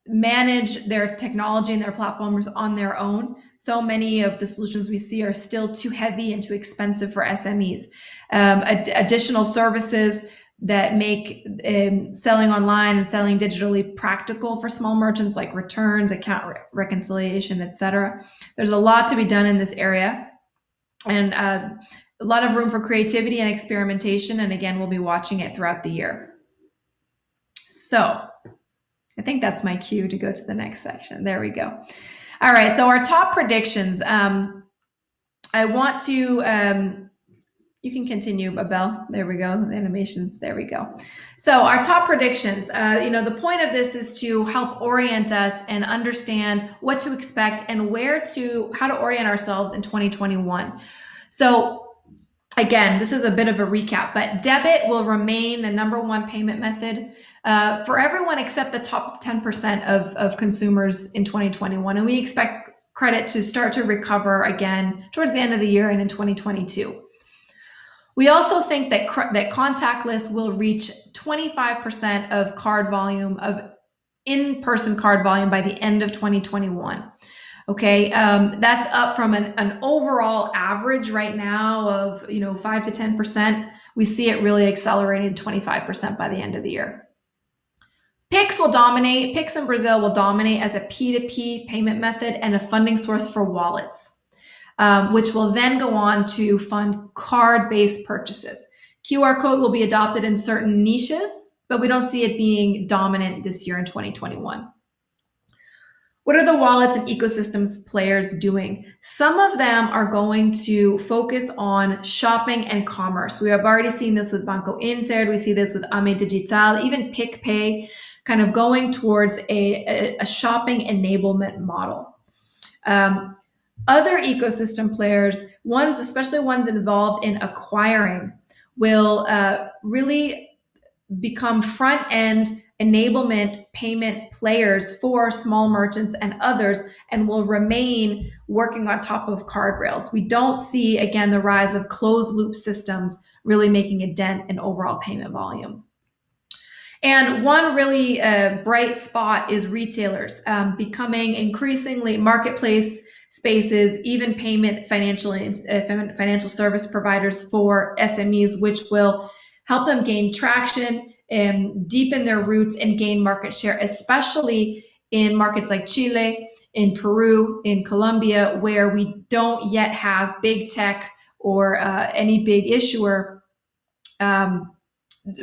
manage their technology and their platforms on their own. So many of the solutions we see are still too heavy and too expensive for SMEs. Additional services that make selling online and selling digitally practical for small merchants, like returns, account reconciliation, etc. There's a lot to be done in this area, and a lot of room for creativity and experimentation. And again, we'll be watching it throughout the year. So I think that's my cue to go to the next section. There we go. All right, so our top predictions. I want to You can continue, Abel. There we go. The animations. There we go. So our top predictions. The point of this is to help orient us and understand what to expect and how to orient ourselves in 2021. So again, this is a bit of a recap, but debit will remain the #1 payment method for everyone except the top 10% of consumers in 2021. And we expect credit to start to recover again towards the end of the year and in 2022. We also think that contactless will reach 25% of card volume, of in-person card volume by the end of 2021. Okay, that's up from an overall average right now of 5 to 10%. We see it really accelerating to 25% by the end of the year. Pix will dominate. Pix in Brazil will dominate as a P2P payment method and a funding source for wallets, which will then go on to fund card-based purchases. QR code will be adopted in certain niches, but we don't see it being dominant this year in 2021. What are the wallets and ecosystems players doing? Some of them are going to focus on shopping and commerce. We have already seen this with Banco Inter. We see this with Ame Digital, even PicPay, kind of going towards a shopping enablement model. Other ecosystem players, especially ones involved in acquiring, will really become front-end enablement payment players for small merchants and others, and will remain working on top of card rails. We don't see, again, the rise of closed loop systems really making a dent in overall payment volume. And one really bright spot is retailers becoming increasingly marketplace spaces, even payment financial service providers for SMEs, which will help them gain traction and deepen their roots and gain market share, especially in markets like Chile, in Peru, in Colombia, where we don't yet have big tech or any big issuer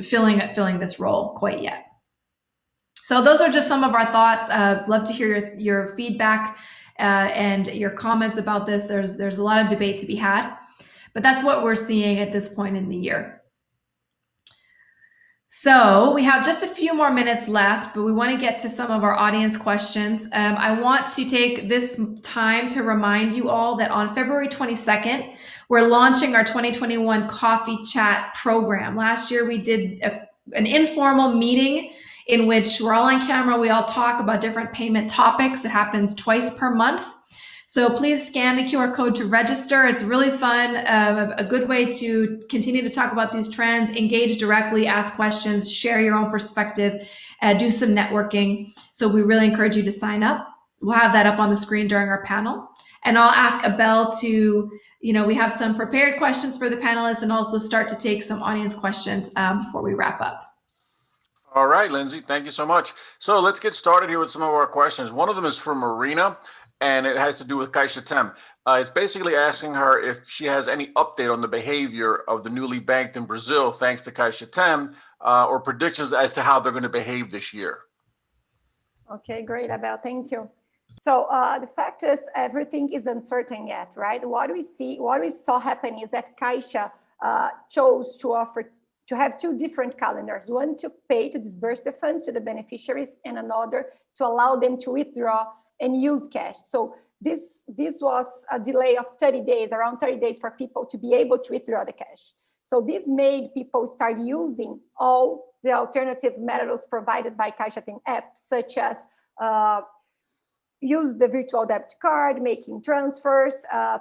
filling this role quite yet. So those are just some of our thoughts. Love to hear your feedback and your comments about this. There's a lot of debate to be had, but that's what we're seeing at this point in the year. So we have just a few more minutes left, but we want to get to some of our audience questions. I want to take this time to remind you all that on February 22nd, we're launching our 2021 Coffee Chat program. Last year, we did an informal meeting in which we're all on camera. We all talk about different payment topics. It happens twice per month. So please scan the QR code to register. It's really fun, a good way to continue to talk about these trends, engage directly, ask questions, share your own perspective, do some networking. So we really encourage you to sign up. We'll have that up on the screen during our panel. And I'll ask Abel to, we have some prepared questions for the panelists and also start to take some audience questions before we wrap up. All right, Lindsay, thank you so much. So let's get started here with some of our questions. One of them is from Marina, and it has to do with CaixaTem. It's basically asking her if she has any update on the behavior of the newly banked in Brazil, thanks to CaixaTem, or predictions as to how they're going to behave this year. Okay, great, Abel, thank you. So the fact is, everything is uncertain yet, right? What we saw happen is that Caixa chose to have two different calendars, one to disburse the funds to the beneficiaries, and another to allow them to withdraw and use cash. So this was a delay of 30 days, around 30 days for people to be able to withdraw the cash. So this made people start using all the alternative methods provided by CaixaTem app, such as use the virtual debit card, making transfers,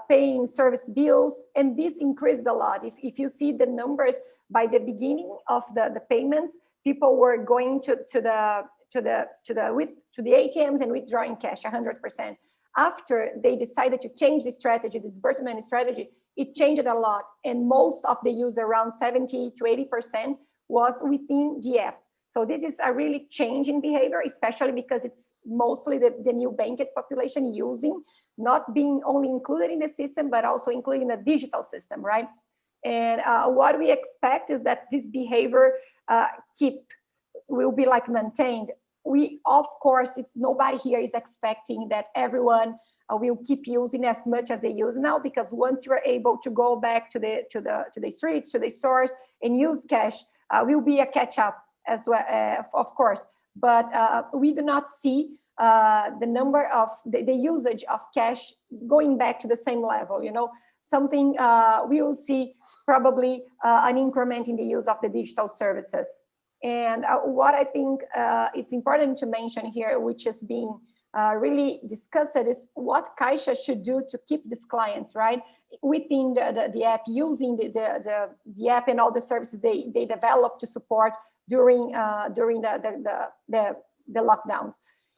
paying service bills, and this increased a lot. If you see the numbers by the beginning of the payments, people were going to the ATMs and withdrawing cash 100%. After they decided to change the strategy, the disbursement strategy, it changed a lot. And most of the use, around 70 to 80%, was within the app. So this is a really change in behavior, especially because it's mostly the new banked population using, not being only included in the system, but also including the digital system, right? And what we expect is that this behavior will be like maintained. We, of course, nobody here is expecting that everyone will keep using as much as they use now, because once you are able to go back to the streets, to the stores, and use cash, will be a catch up as well, of course. But we do not see the number of the usage of cash going back to the same level. You know, something we will see probably an increment in the use of the digital services. And what I think it's important to mention here, which is being really discussed, is what Caixa should do to keep these clients, right, within the app, using the app and all the services they developed to support during the lockdowns.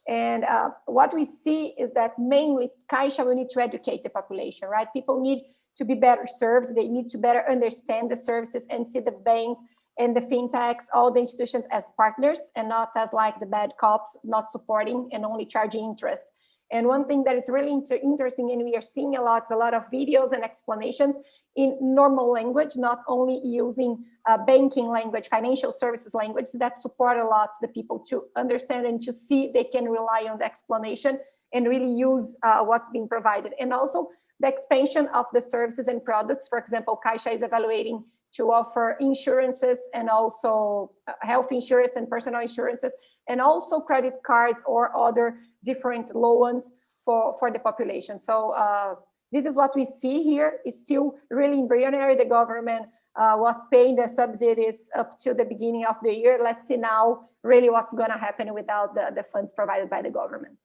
And what we see is that mainly Caixa will need to educate the population, right? People need to be better served. They need to better understand the services and see the bank and the fintechs, all the institutions as partners and not as like the bad cops, not supporting and only charging interest. And one thing that is really interesting, and we are seeing a lot of videos and explanations in normal language, not only using banking language, financial services language, that support a lot the people to understand and to see they can rely on the explanation and really use what's being provided. And also the expansion of the services and products. For example, Caixa is evaluating to offer insurances and also health insurance and personal insurances, and also credit cards or other different loans for the population. So this is what we see here. It's still really embryonic. The government was paying the subsidies up to the beginning of the year. Let's see now really what's going to happen without the funds provided by the government.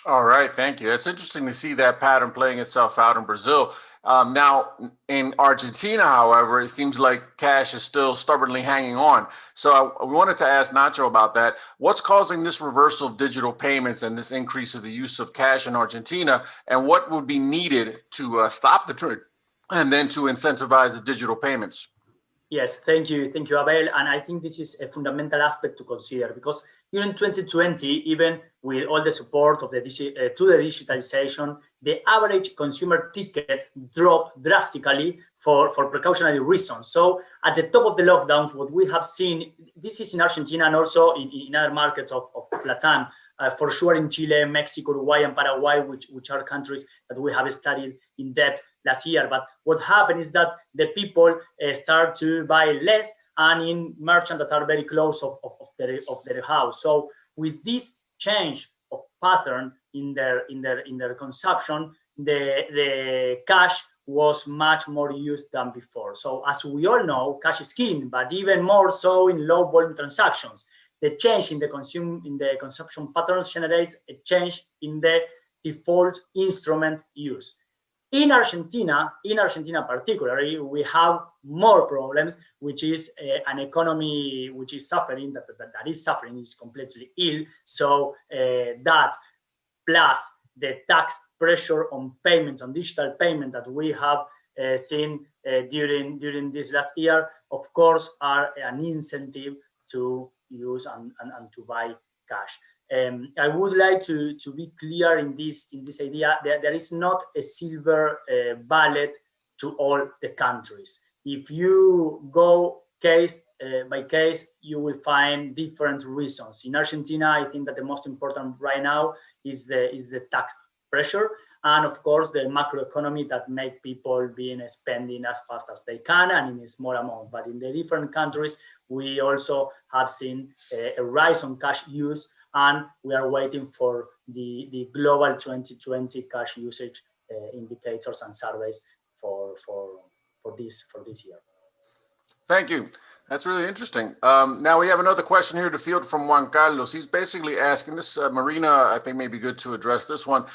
All right, thank you. It's interesting to see that pattern playing itself out in Brazil. Now, in Argentina, however, it seems like cash is still stubbornly hanging on. So we wanted to ask Nacho about that. What's causing this reversal of digital payments and this increase of the use of cash in Argentina? And what would be needed to stop the trend and then to incentivize the digital payments? Yes, thank you, Abel. And I think this is a fundamental aspect to consider, because during 2020, even with all the support of the digitalization, the average consumer ticket dropped drastically for precautionary reasons. So at the top of the lockdowns, what we have seen, this is in Argentina and also in other markets of LatAm, for sure in Chile, Mexico, Uruguay, and Paraguay, which are countries that we have studied in depth last year. But what happened is that the people start to buy less and in merchants that are very close of their house. So with this change of pattern in their consumption, the cash was much more used than before. So as we all know, cash is king, but even more so in low volume transactions. The change in the consumption patterns generates a change in the default instrument use. In Argentina particularly, we have more problems, which is an economy which is suffering, is completely ill. So that plus the tax pressure on payments, on digital payment that we have seen during this last year, of course, are an incentive to use and to buy cash. I would like to be clear in this idea that there is not a silver bullet to all the countries. If you go case by case, you will find different reasons. In Argentina, I think that the most important right now is the tax pressure, and of course the macroeconomy that make people being spending as fast as they can and in a small amount. But in the different countries, we also have seen a rise on cash use, and we are waiting for the global 2020 cash usage indicators and surveys for this year. Thank you. That's really interesting. Now we have another question here to field from Juan Carlos. He's basically asking this, Marina, I think may be good to address this one.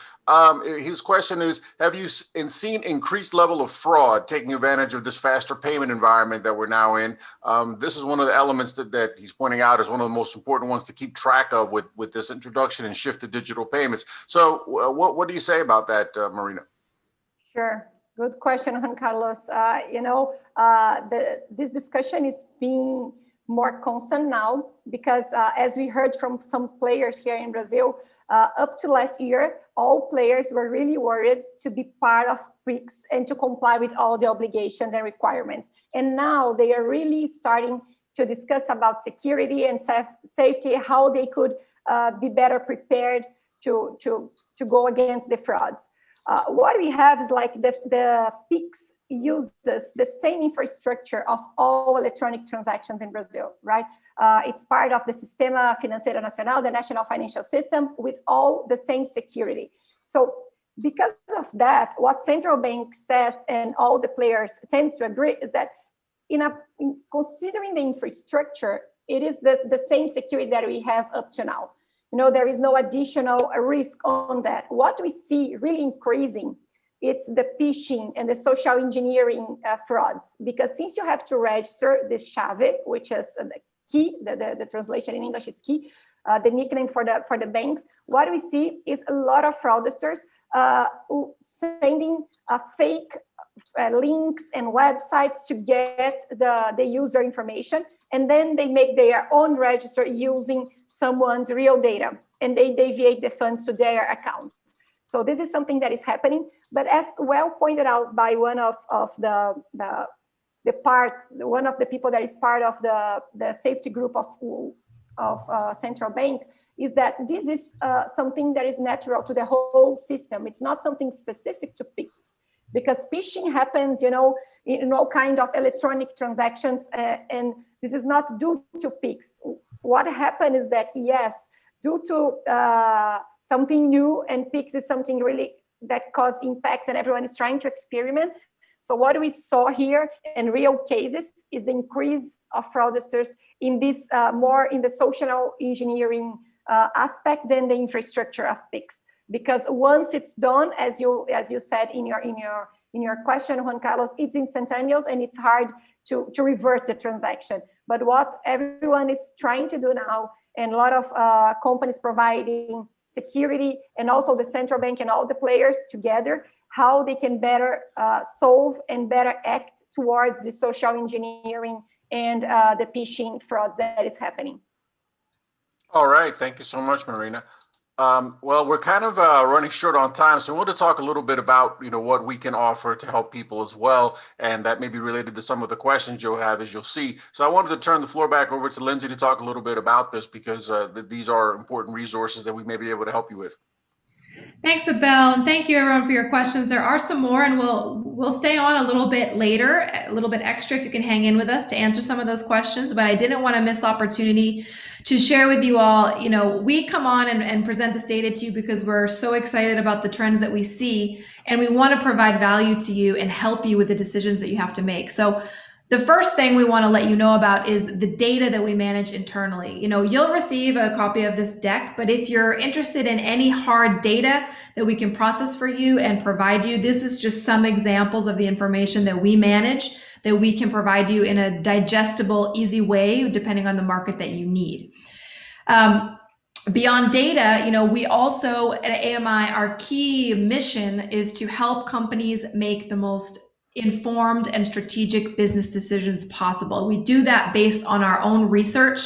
His question is, have you seen increased level of fraud taking advantage of this faster payment environment that we're now in? This is one of the elements that he's pointing out as one of the most important ones to keep track of with this introduction and shift to digital payments. So what do you say about that, Marina? Sure. Good question, Juan Carlos. This discussion is being more constant now because as we heard from some players here in Brazil, up to last year, all players were really worried to be part of BRICS and to comply with all the obligations and requirements. And now they are really starting to discuss about security and safety, how they could be better prepared to go against the frauds. What we have is like the PIX uses the same infrastructure of all electronic transactions in Brazil, right? It's part of the Sistema Financeiro Nacional, the national financial system, with all the same security. So because of that, what central bank says and all the players tends to agree is that in considering the infrastructure, it is the same security that we have up to now. You know, there is no additional risk on that. What we see really increasing, it's the phishing and the social engineering frauds, because since you have to register this chave, which is the key, the translation in English is key, the nickname for the banks, what we see is a lot of fraudsters sending fake links and websites to get the user information, and then they make their own register using someone's real data, and they deviate the funds to their account. So this is something that is happening, but as well pointed out by one of the people that is part of the safety group of central bank, is that this is something that is natural to the whole system. It's not something specific to PIX, because phishing happens, you know, in all kind of electronic transactions, and this is not due to PIX. What happened is that, yes, due to something new, and PIX is something really that caused impacts, and everyone is trying to experiment. So what we saw here in real cases is the increase of fraudsters in this more in the social engineering aspect than the infrastructure of PIX. Because once it's done, as you said in your question, Juan Carlos, it's instantaneous and it's hard to revert the transaction. But what everyone is trying to do now, and a lot of companies providing security, and also the central bank and all the players together, how they can better solve and better act towards the social engineering and the phishing frauds that is happening. All right, thank you so much, Marina. Well, we're kind of running short on time, so I want to talk a little bit about, you know, what we can offer to help people as well, and that may be related to some of the questions you'll have, as you'll see. So I wanted to turn the floor back over to Lindsay to talk a little bit about this, because these are important resources that we may be able to help you with. Thanks, Abel, and thank you everyone for your questions. There are some more, and we'll stay on a little bit later, a little bit extra if you can hang in with us to answer some of those questions. But I didn't want to miss opportunity to share with you all. You know, we come on and present this data to you because we're so excited about the trends that we see, and we want to provide value to you and help you with the decisions that you have to make. So the first thing we want to let you know about is the data that we manage internally. You know, you'll receive a copy of this deck, but if you're interested in any hard data that we can process for you and provide you, this is just some examples of the information that we manage that we can provide you in a digestible, easy way, depending on the market that you need. Beyond data, you know, we also at AMI, our key mission is to help companies make the most informed and strategic business decisions possible. We do that based on our own research,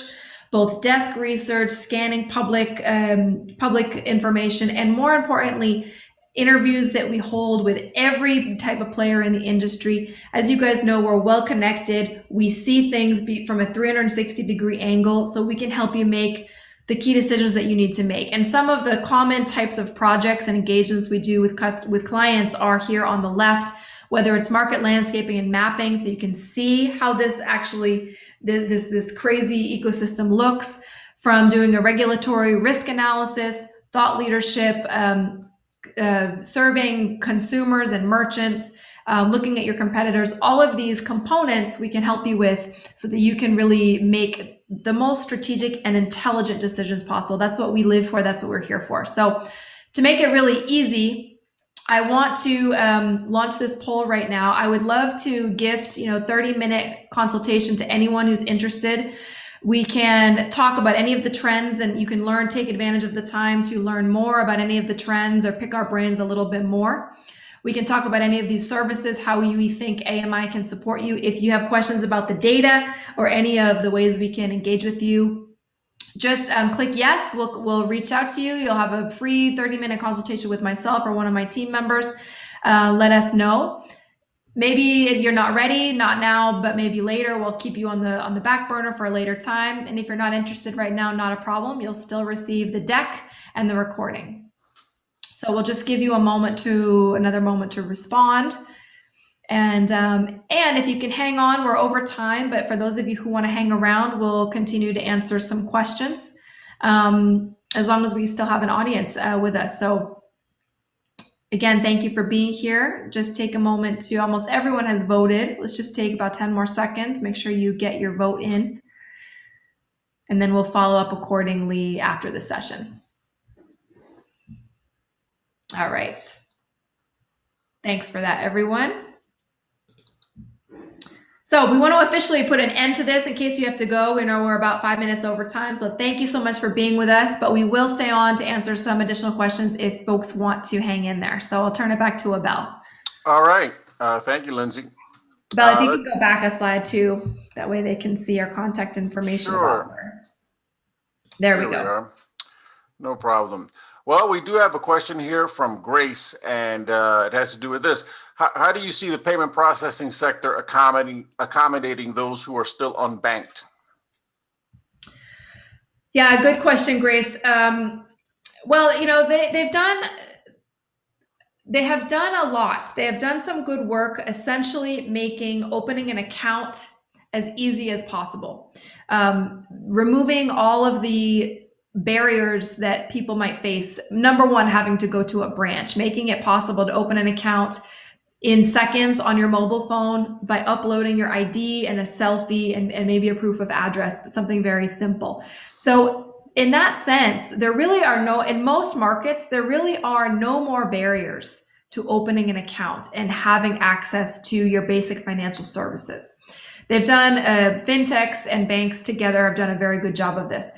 both desk research, scanning public information, and more importantly, interviews that we hold with every type of player in the industry. As you guys know, we're well connected. We see things from a 360-degree angle, so we can help you make the key decisions that you need to make. And some of the common types of projects and engagements we do with clients are here on the left, whether it's market landscaping and mapping, so you can see how this actually, this crazy ecosystem looks, from doing a regulatory risk analysis, thought leadership, serving consumers and merchants, looking at your competitors. All of these components we can help you with so that you can really make the most strategic and intelligent decisions possible. That's what we live for. That's what we're here for. So to make it really easy, I want to launch this poll right now. I would love to gift, 30-minute consultation to anyone who's interested. We can talk about any of the trends, and you can take advantage of the time to learn more about any of the trends or pick our brains a little bit more. We can talk about any of these services, how we think AMI can support you. If you have questions about the data or any of the ways we can engage with you, just click yes. We'll reach out to you. You'll have a free 30-minute consultation with myself or one of my team members. Let us know. Maybe if you're not ready, not now, but maybe later. We'll keep you on the back burner for a later time. And if you're not interested right now, not a problem. You'll still receive the deck and the recording. So we'll just give you another moment to respond. And if you can hang on, we're over time, but for those of you who want to hang around, we'll continue to answer some questions as long as we still have an audience with us. So again, thank you for being here. Just take a moment to, almost everyone has voted. Let's just take about 10 more seconds. Make sure you get your vote in. And then we'll follow up accordingly after the session. All right. Thanks for that, everyone. So we want to officially put an end to this in case you have to go. We know we're about 5 minutes over time. So thank you so much for being with us, but we will stay on to answer some additional questions if folks want to hang in there. So I'll turn it back to Abel. All right. Thank you, Lindsay. Abel, if you can go back a slide too, that way they can see our contact information. Sure. There we go. No problem. Well, we do have a question here from Grace, and it has to do with this. How do you see the payment processing sector accommodating those who are still unbanked? Yeah, good question, Grace. Well, you know, they have done a lot. They have done some good work, essentially making opening an account as easy as possible, removing all of the barriers that people might face. Number one, having to go to a branch, making it possible to open an account in seconds on your mobile phone by uploading your ID and a selfie and maybe a proof of address, but something very simple. So in that sense, in most markets, there really are no more barriers to opening an account and having access to your basic financial services. They've done, fintechs and banks together have done a very good job of this.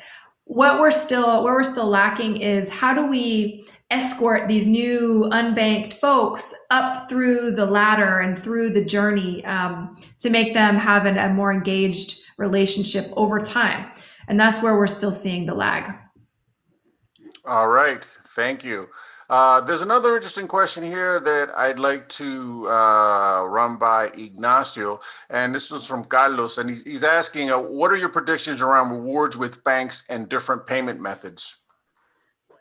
Where we're still lacking is, how do we escort these new unbanked folks up through the ladder and through the journey to make them have a more engaged relationship over time? And that's where we're still seeing the lag. All right, thank you. There's another interesting question here that I'd like to run by Ignacio, and this was from Carlos, and he's asking, what are your predictions around rewards with banks and different payment methods?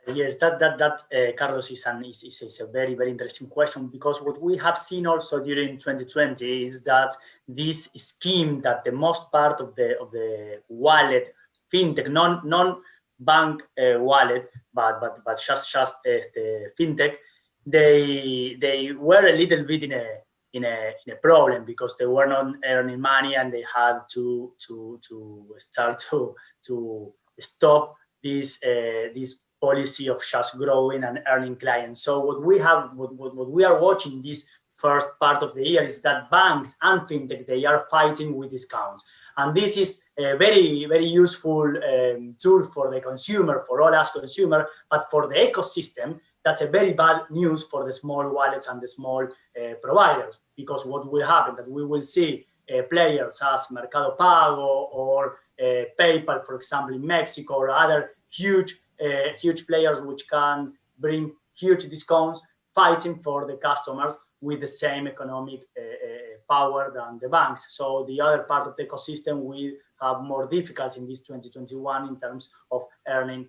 Yes, Carlos, is a very, very interesting question, because what we have seen also during 2020 is that this scheme, that the most part of the wallet, fintech, non-bank wallet, but just the fintech, they were a little bit in a problem, because they were not earning money, and they had to start to stop this policy of just growing and earning clients. So what we are watching this first part of the year is that banks and fintech, they are fighting with discounts. And this is a very, very useful tool for the consumer, for all us consumers, but for the ecosystem, that's a very bad news for the small wallets and the small providers, because what will happen, that we will see players as Mercado Pago or PayPal, for example, in Mexico, or other huge players which can bring huge discounts, fighting for the customers with the same economic power than the banks. So the other part of the ecosystem will have more difficulty in this 2021 in terms of earning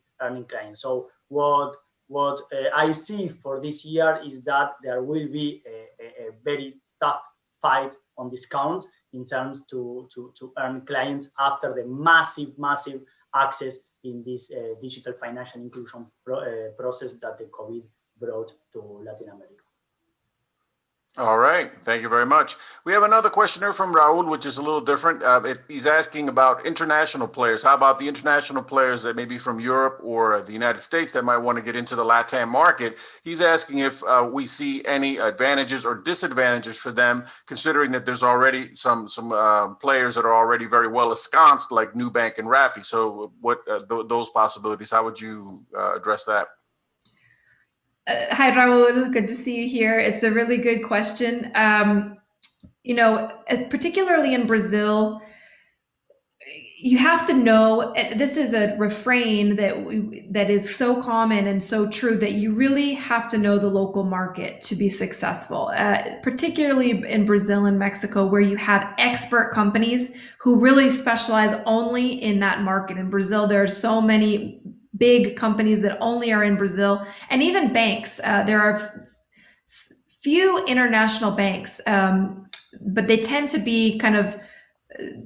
clients. So what I see for this year is that there will be a very tough fight on discounts in terms to earn clients after the massive access in this digital financial inclusion process that the COVID brought to Latin America. All right, thank you very much. We have another question here from Raul, which is a little different. He's asking about international players. How about the international players that may be from Europe or the United States that might want to get into the LatAm market? He's asking if we see any advantages or disadvantages for them, considering that there's already some players that are already very well ensconced, like Nubank and Rappi. So what those possibilities, how would you address that? Hi, Raul. Good to see you here. It's a really good question. Particularly in Brazil, you have to know, this is a refrain that is so common and so true, that you really have to know the local market to be successful, particularly in Brazil and Mexico, where you have expert companies who really specialize only in that market. In Brazil, there are so many big companies that only are in Brazil, and even banks. There are few international banks, but they tend to be kind of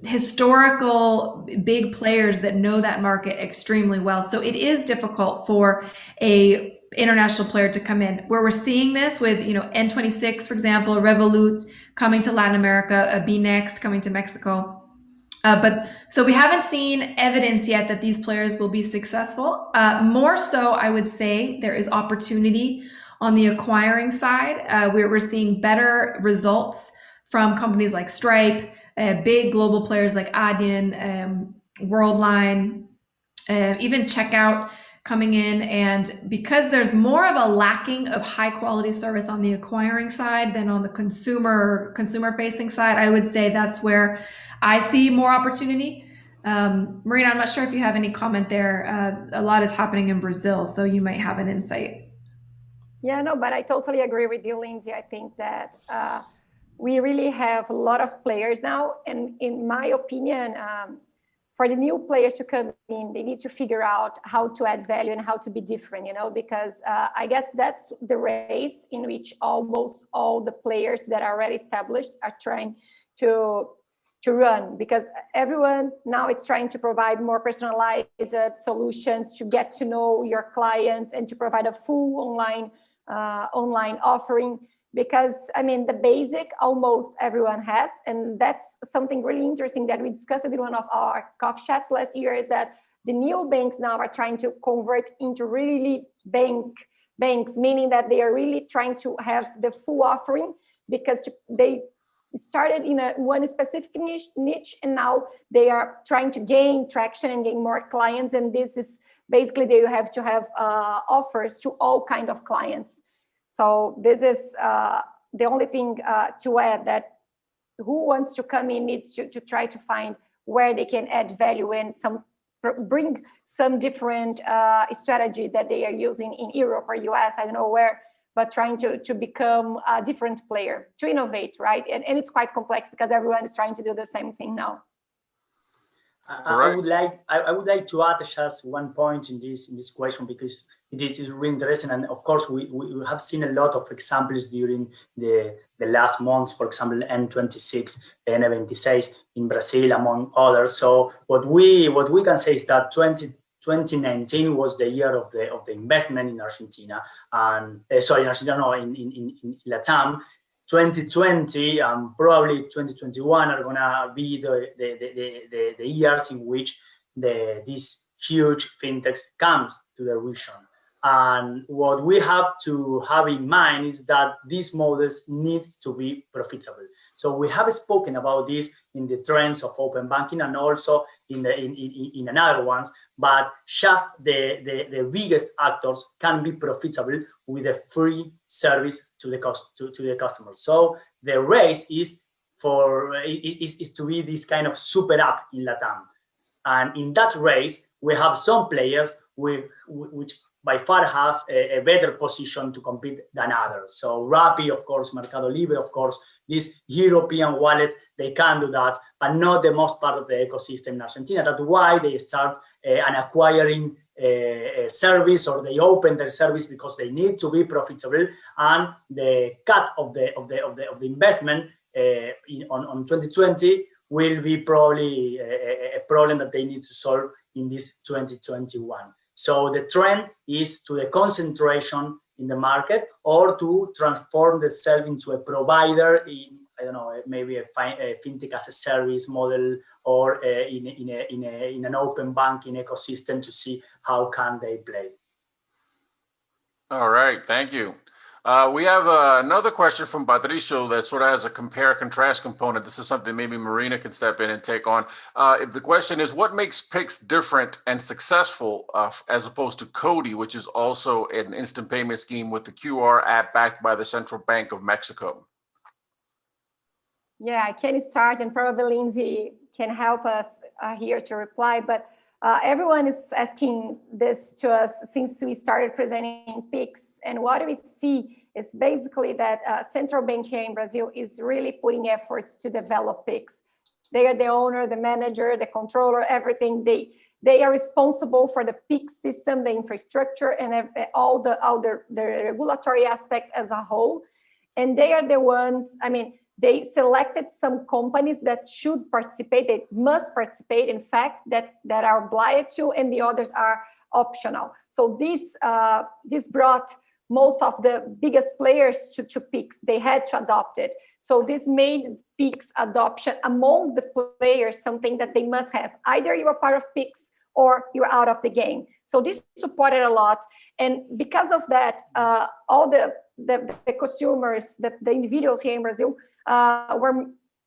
historical big players that know that market extremely well. So it is difficult for a international player to come in. Where we're seeing this with, N26, for example, Revolut coming to Latin America, Bnext coming to Mexico. But so we haven't seen evidence yet that these players will be successful. More so, I would say there is opportunity on the acquiring side. We're seeing better results from companies like Stripe, big global players like Adyen, Worldline, even Checkout coming in. And because there's more of a lacking of high quality service on the acquiring side than on the consumer facing side, I would say that's where I see more opportunity. Marina, I'm not sure if you have any comment there. A lot is happening in Brazil, so you might have an insight. Yeah, no, but I totally agree with you, Lindsay. I think that we really have a lot of players now. And in my opinion, for the new players to come in, they need to figure out how to add value and how to be different, because I guess that's the race in which almost all the players that are already established are trying to run, because everyone now is trying to provide more personalized solutions to get to know your clients and to provide a full online offering. Because the basic almost everyone has, and that's something really interesting that we discussed in one of our coffee chats last year, is that the new banks now are trying to convert into really banks, meaning that they are really trying to have the full offering, because they started in one specific niche, and now they are trying to gain traction and gain more clients. And this is basically they have to have offers to all kind of clients. So this is the only thing to add, that who wants to come in needs to try to find where they can add value and bring some different strategy that they are using in Europe or US, I don't know where, but trying to become a different player, to innovate, right? And it's quite complex because everyone is trying to do the same thing now. I would like to add just one point in this question, because it is really interesting, and of course we have seen a lot of examples during the last months. For example, N26, N26 in Brazil, among others. So what we can say is that 2019 was the year of the investment in Argentina, and in LatAm. 2020 and probably 2021 are gonna be the years in which this huge fintechs comes to the region. And what we have to have in mind is that these models need to be profitable. So we have spoken about this in the trends of open banking and also in another ones, but just the biggest actors can be profitable with a free service to the customers. So the race is to be this kind of super app in LatAm. And in that race, we have some players which by far has a better position to compete than others. So Rappi, of course, Mercado Libre, of course, this European wallet, they can do that, but not the most part of the ecosystem in Argentina. That's why they start an acquiring service, or they open their service because they need to be profitable, and the cut of the investment on 2020 will be probably a problem that they need to solve in this 2021. So the trend is to the concentration in the market, or to transform themselves into a provider in, I don't know, maybe a fintech as a service model, or in an open banking ecosystem, to see how can they play. All right, thank you. We have another question from Patricio that sort of has a compare-contrast component. This is something maybe Marina can step in and take on. The question is, what makes Pix different and successful as opposed to Cody, which is also an instant payment scheme with the QR app backed by the Central Bank of Mexico? Yeah, I can start, and probably Lindsay can help us here to reply. But everyone is asking this to us since we started presenting Pix. And what we see is basically that central bank here in Brazil is really putting efforts to develop Pix. They are the owner, the manager, the controller, everything. They are responsible for the PIX system, the infrastructure, and all the regulatory aspects as a whole. And they are the ones, I mean, they selected some companies that should participate, they must participate, in fact, that are obliged to, and the others are optional. So this brought most of the biggest players to PIX. They had to adopt it. So this made PIX adoption among the players something that they must have. Either you are part of PIX or you're out of the game. So this supported a lot. And because of that, all the consumers, the individuals here in Brazil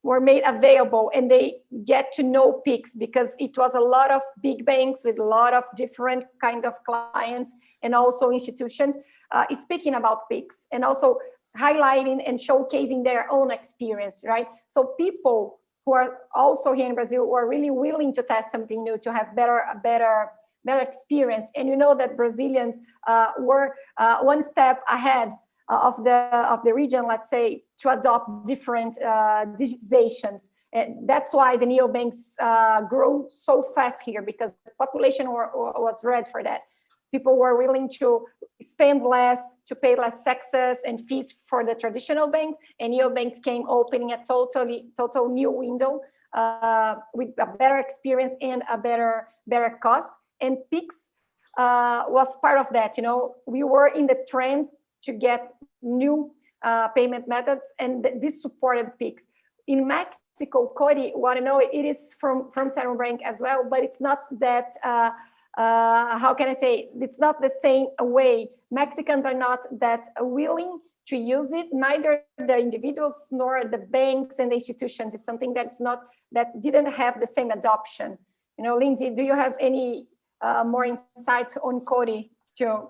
were made available, and they get to know PIX because it was a lot of big banks with a lot of different kind of clients and also institutions speaking about PIX and also highlighting and showcasing their own experience, right? So people who are also here in Brazil were really willing to test something new, to have better experience. And you know that Brazilians were one step ahead of the region, let's say, to adopt different digitizations. And that's why the neobanks grew so fast here, because the population was ready for that. People were willing to spend less, to pay less taxes and fees for the traditional banks, and neobanks came opening a total new window with a better experience and a better cost. And PIX was part of that. You know, we were in the trend to get new payment methods, and this supported PIX. In Mexico, Cody, what I know, it is from Central Bank as well, but it's not that, how can I say, it's not the same way. Mexicans are not that willing to use it, neither the individuals nor the banks and the institutions. It's something that didn't have the same adoption. You know, Lindsay, do you have any more insights on Cody too?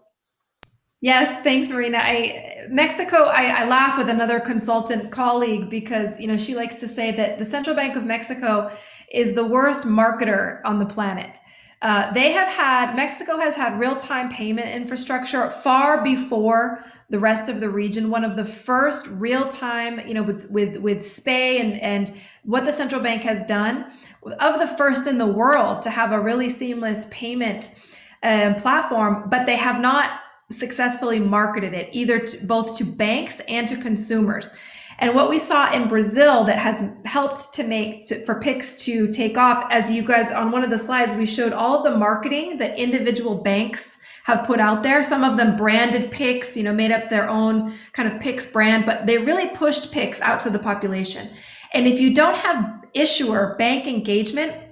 Yes, thanks, Marina. Mexico, I laugh with another consultant colleague because, you know, she likes to say that the Central Bank of Mexico is the worst marketer on the planet. Mexico has had real-time payment infrastructure far before the rest of the region. One of the first real-time, you know, with SPAY and what the central bank has done, of the first in the world to have a really seamless payment platform, but they have not successfully marketed it either both to banks and to consumers. And what we saw in Brazil that has helped for PIX to take off, as you guys on one of the slides, we showed all of the marketing that individual banks have put out there. Some of them branded PIX, you know, made up their own kind of PIX brand, but they really pushed PIX out to the population. And if you don't have issuer bank engagement,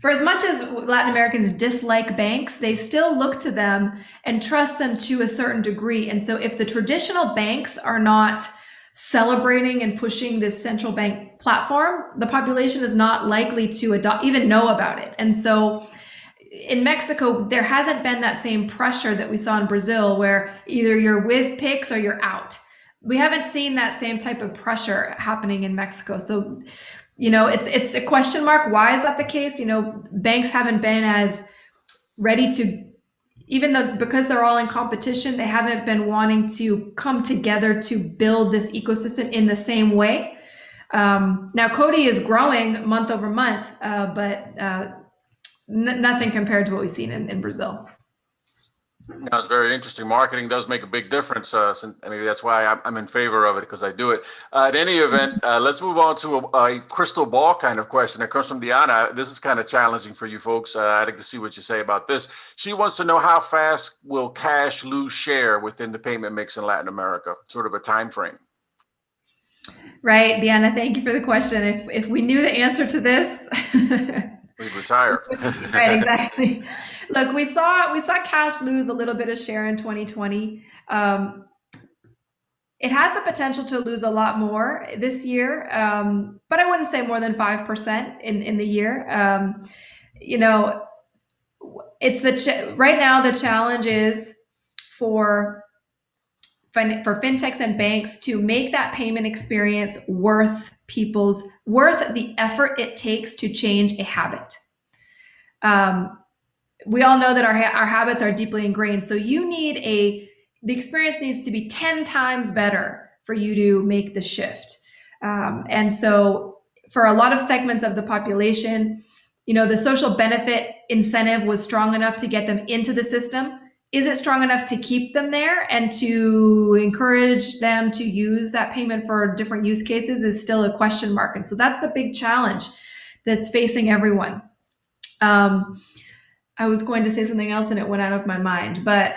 for as much as Latin Americans dislike banks, they still look to them and trust them to a certain degree. And so if the traditional banks are not celebrating and pushing this central bank platform, the population is not likely to even know about it. And so in Mexico, there hasn't been that same pressure that we saw in Brazil, where either you're with PIX or you're out. We haven't seen that same type of pressure happening in Mexico. So, you know, it's a question mark. Why is that the case? You know, banks haven't been as ready to, even though because they're all in competition, they haven't been wanting to come together to build this ecosystem in the same way. Now, Cody is growing month over month, but nothing compared to what we've seen in Brazil. No, it's very interesting. Marketing does make a big difference. Maybe that's why I'm in favor of it, because I do it. At any event, let's move on to a crystal ball kind of question that comes from Diana. This is kind of challenging for you folks. I'd like to see what you say about this. She wants to know, how fast will cash lose share within the payment mix in Latin America? Sort of a time frame. Right, Diana, thank you for the question. If we knew the answer to this, we'd retire. Right, exactly. Look, we saw cash lose a little bit of share in 2020. It has the potential to lose a lot more this year, but I wouldn't say more than 5% in the year. You know, right now the challenge is for fintechs and banks to make that payment experience worth the effort it takes to change a habit. We all know that our habits are deeply ingrained. So the experience needs to be 10 times better for you to make the shift. And so for a lot of segments of the population, you know, the social benefit incentive was strong enough to get them into the system? Is it strong enough to keep them there and to encourage them to use that payment for different use cases is still a question mark. And so that's the big challenge that's facing everyone. I was going to say something else and it went out of my mind, but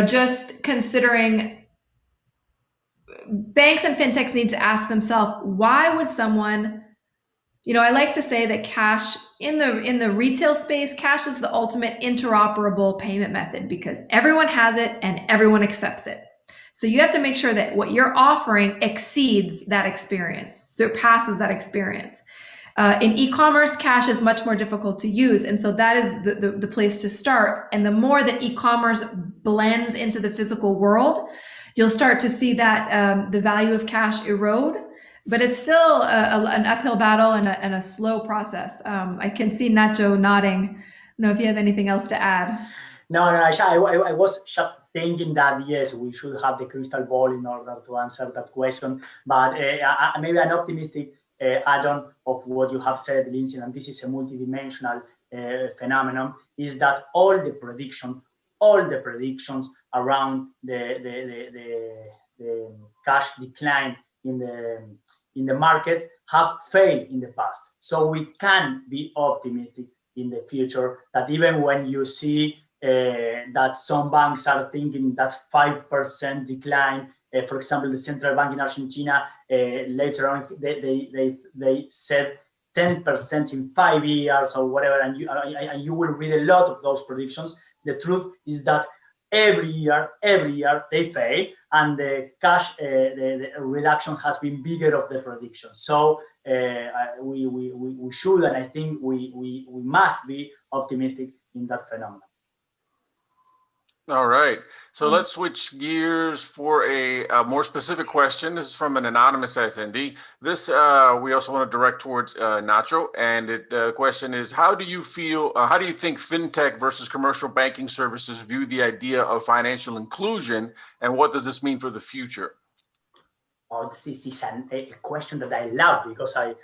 just considering banks and fintechs need to ask themselves, why would someone, I like to say that cash in the retail space, cash is the ultimate interoperable payment method because everyone has it and everyone accepts it. So you have to make sure that what you're offering exceeds that experience, surpasses that experience. In e-commerce, cash is much more difficult to use. And so that is the place to start. And the more that e-commerce blends into the physical world, you'll start to see that the value of cash erode. But it's still an uphill battle and a slow process. I can see Nacho nodding. I don't know if you have anything else to add. No, I was just thinking that, yes, we should have the crystal ball in order to answer that question. But maybe an optimistic add-on of what you have said, Lindsay, and this is a multidimensional phenomenon, is that all the predictions around the cash decline in the market have failed in the past. So we can be optimistic in the future that even when you see that some banks are thinking that's 5% decline, for example, the central bank in Argentina, later on, they said 10% in 5 years or whatever, and you will read a lot of those predictions. The truth is that every year they fail, and the cash the reduction has been bigger of the prediction. So we should, and I think we must be optimistic in that phenomenon. All right, so let's switch gears for a more specific question. This is from an anonymous attendee. This we also want to direct towards Nacho, and the question is: how do you think fintech versus commercial banking services view the idea of financial inclusion, and what does this mean for the future? Oh, this is a question that I love because I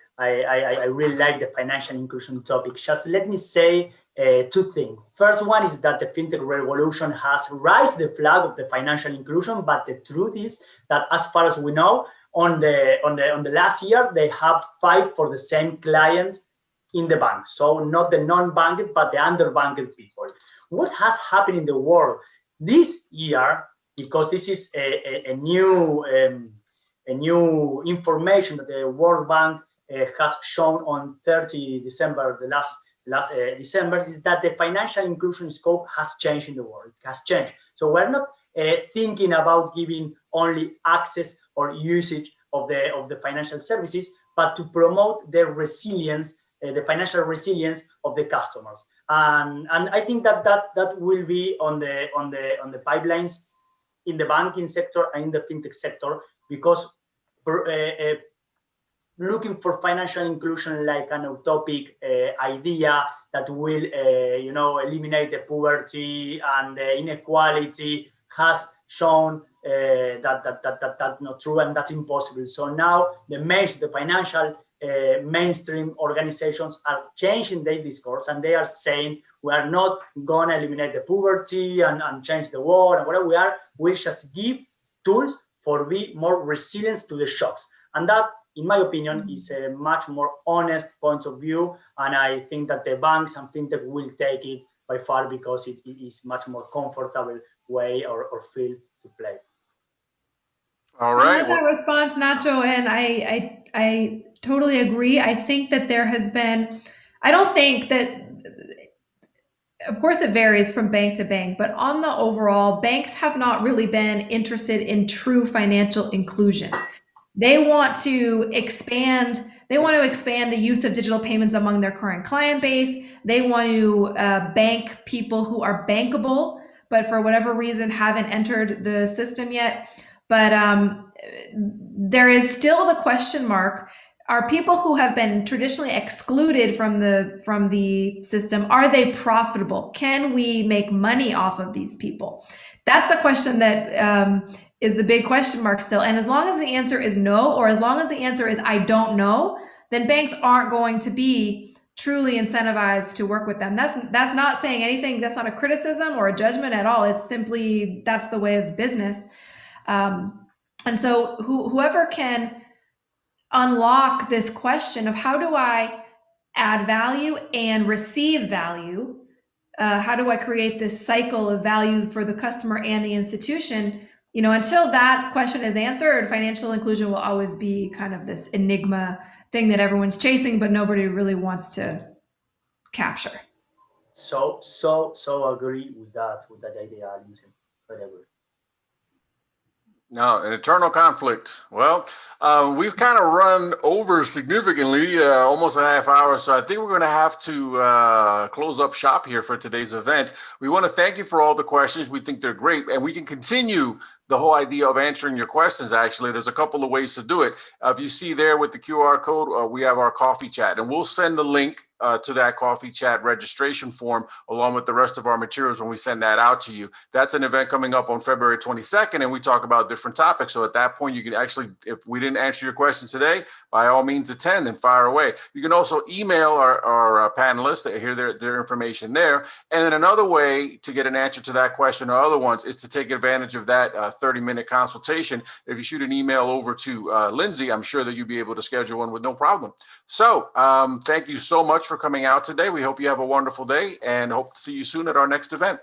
really like the financial inclusion topic. Just let me say two things. First one is that the fintech revolution has raised the flag of the financial inclusion, but the truth is that as far as we know, on the last year, they have fight for the same client in the bank. So not the non-banked, but the underbanked people. What has happened in the world this year, because this is a new information that the World Bank has shown on 30 December, the last December, is that the financial inclusion scope has changed in the world. It has changed. So we're not thinking about giving only access or usage of the financial services, but to promote the resilience, the financial resilience of the customers. And I think that will be on the pipelines in the banking sector and in the fintech sector, because looking for financial inclusion like an utopic idea that will eliminate the poverty and the inequality has shown that's not true, and that's impossible. So now the financial mainstream organizations are changing their discourse, and they are saying we are not going to eliminate the poverty and change the world and whatever. We just give tools for be more resilient to the shocks. And that, in my opinion, is a much more honest point of view. And I think that the banks and fintech will take it by far because it is much more comfortable way or field to play. All right. I love that response, Nacho, and I totally agree. I think that there has been, I don't think that, of course it varies from bank to bank, but on the overall, banks have not really been interested in true financial inclusion. They want to expand the use of digital payments among their current client base. They want to bank people who are bankable, but for whatever reason haven't entered the system yet. But there is still the question mark. Are people who have been traditionally excluded from the system, are they profitable? Can we make money off of these people? That's the question that is the big question mark still. And as long as the answer is no, or as long as the answer is I don't know, then banks aren't going to be truly incentivized to work with them. That's not saying anything. That's not a criticism or a judgment at all. It's simply, that's the way of business. And so whoever can unlock this question of how do I add value and receive value, how do I create this cycle of value for the customer and the institution, until that question is answered, financial inclusion will always be kind of this enigma thing that everyone's chasing, but nobody really wants to capture. So agree with that idea, Lindsay. Very agree. No, an eternal conflict. Well, we've kind of run over significantly, almost a half hour. So I think we're going to have to close up shop here for today's event. We want to thank you for all the questions. We think they're great, and we can continue the whole idea of answering your questions. Actually, there's a couple of ways to do it. If you see there with the QR code, we have our coffee chat, and we'll send the link to that coffee chat registration form along with the rest of our materials when we send that out to you. That's an event coming up on February 22nd, and we talk about different topics. So at that point, you can actually, if we didn't answer your question today, by all means attend and fire away. You can also email our panelists to hear their information there. And then another way to get an answer to that question or other ones is to take advantage of that 30-minute consultation. If you shoot an email over to Lindsay, I'm sure that you'll be able to schedule one with no problem. So thank you so much for coming out today. We hope you have a wonderful day and hope to see you soon at our next event.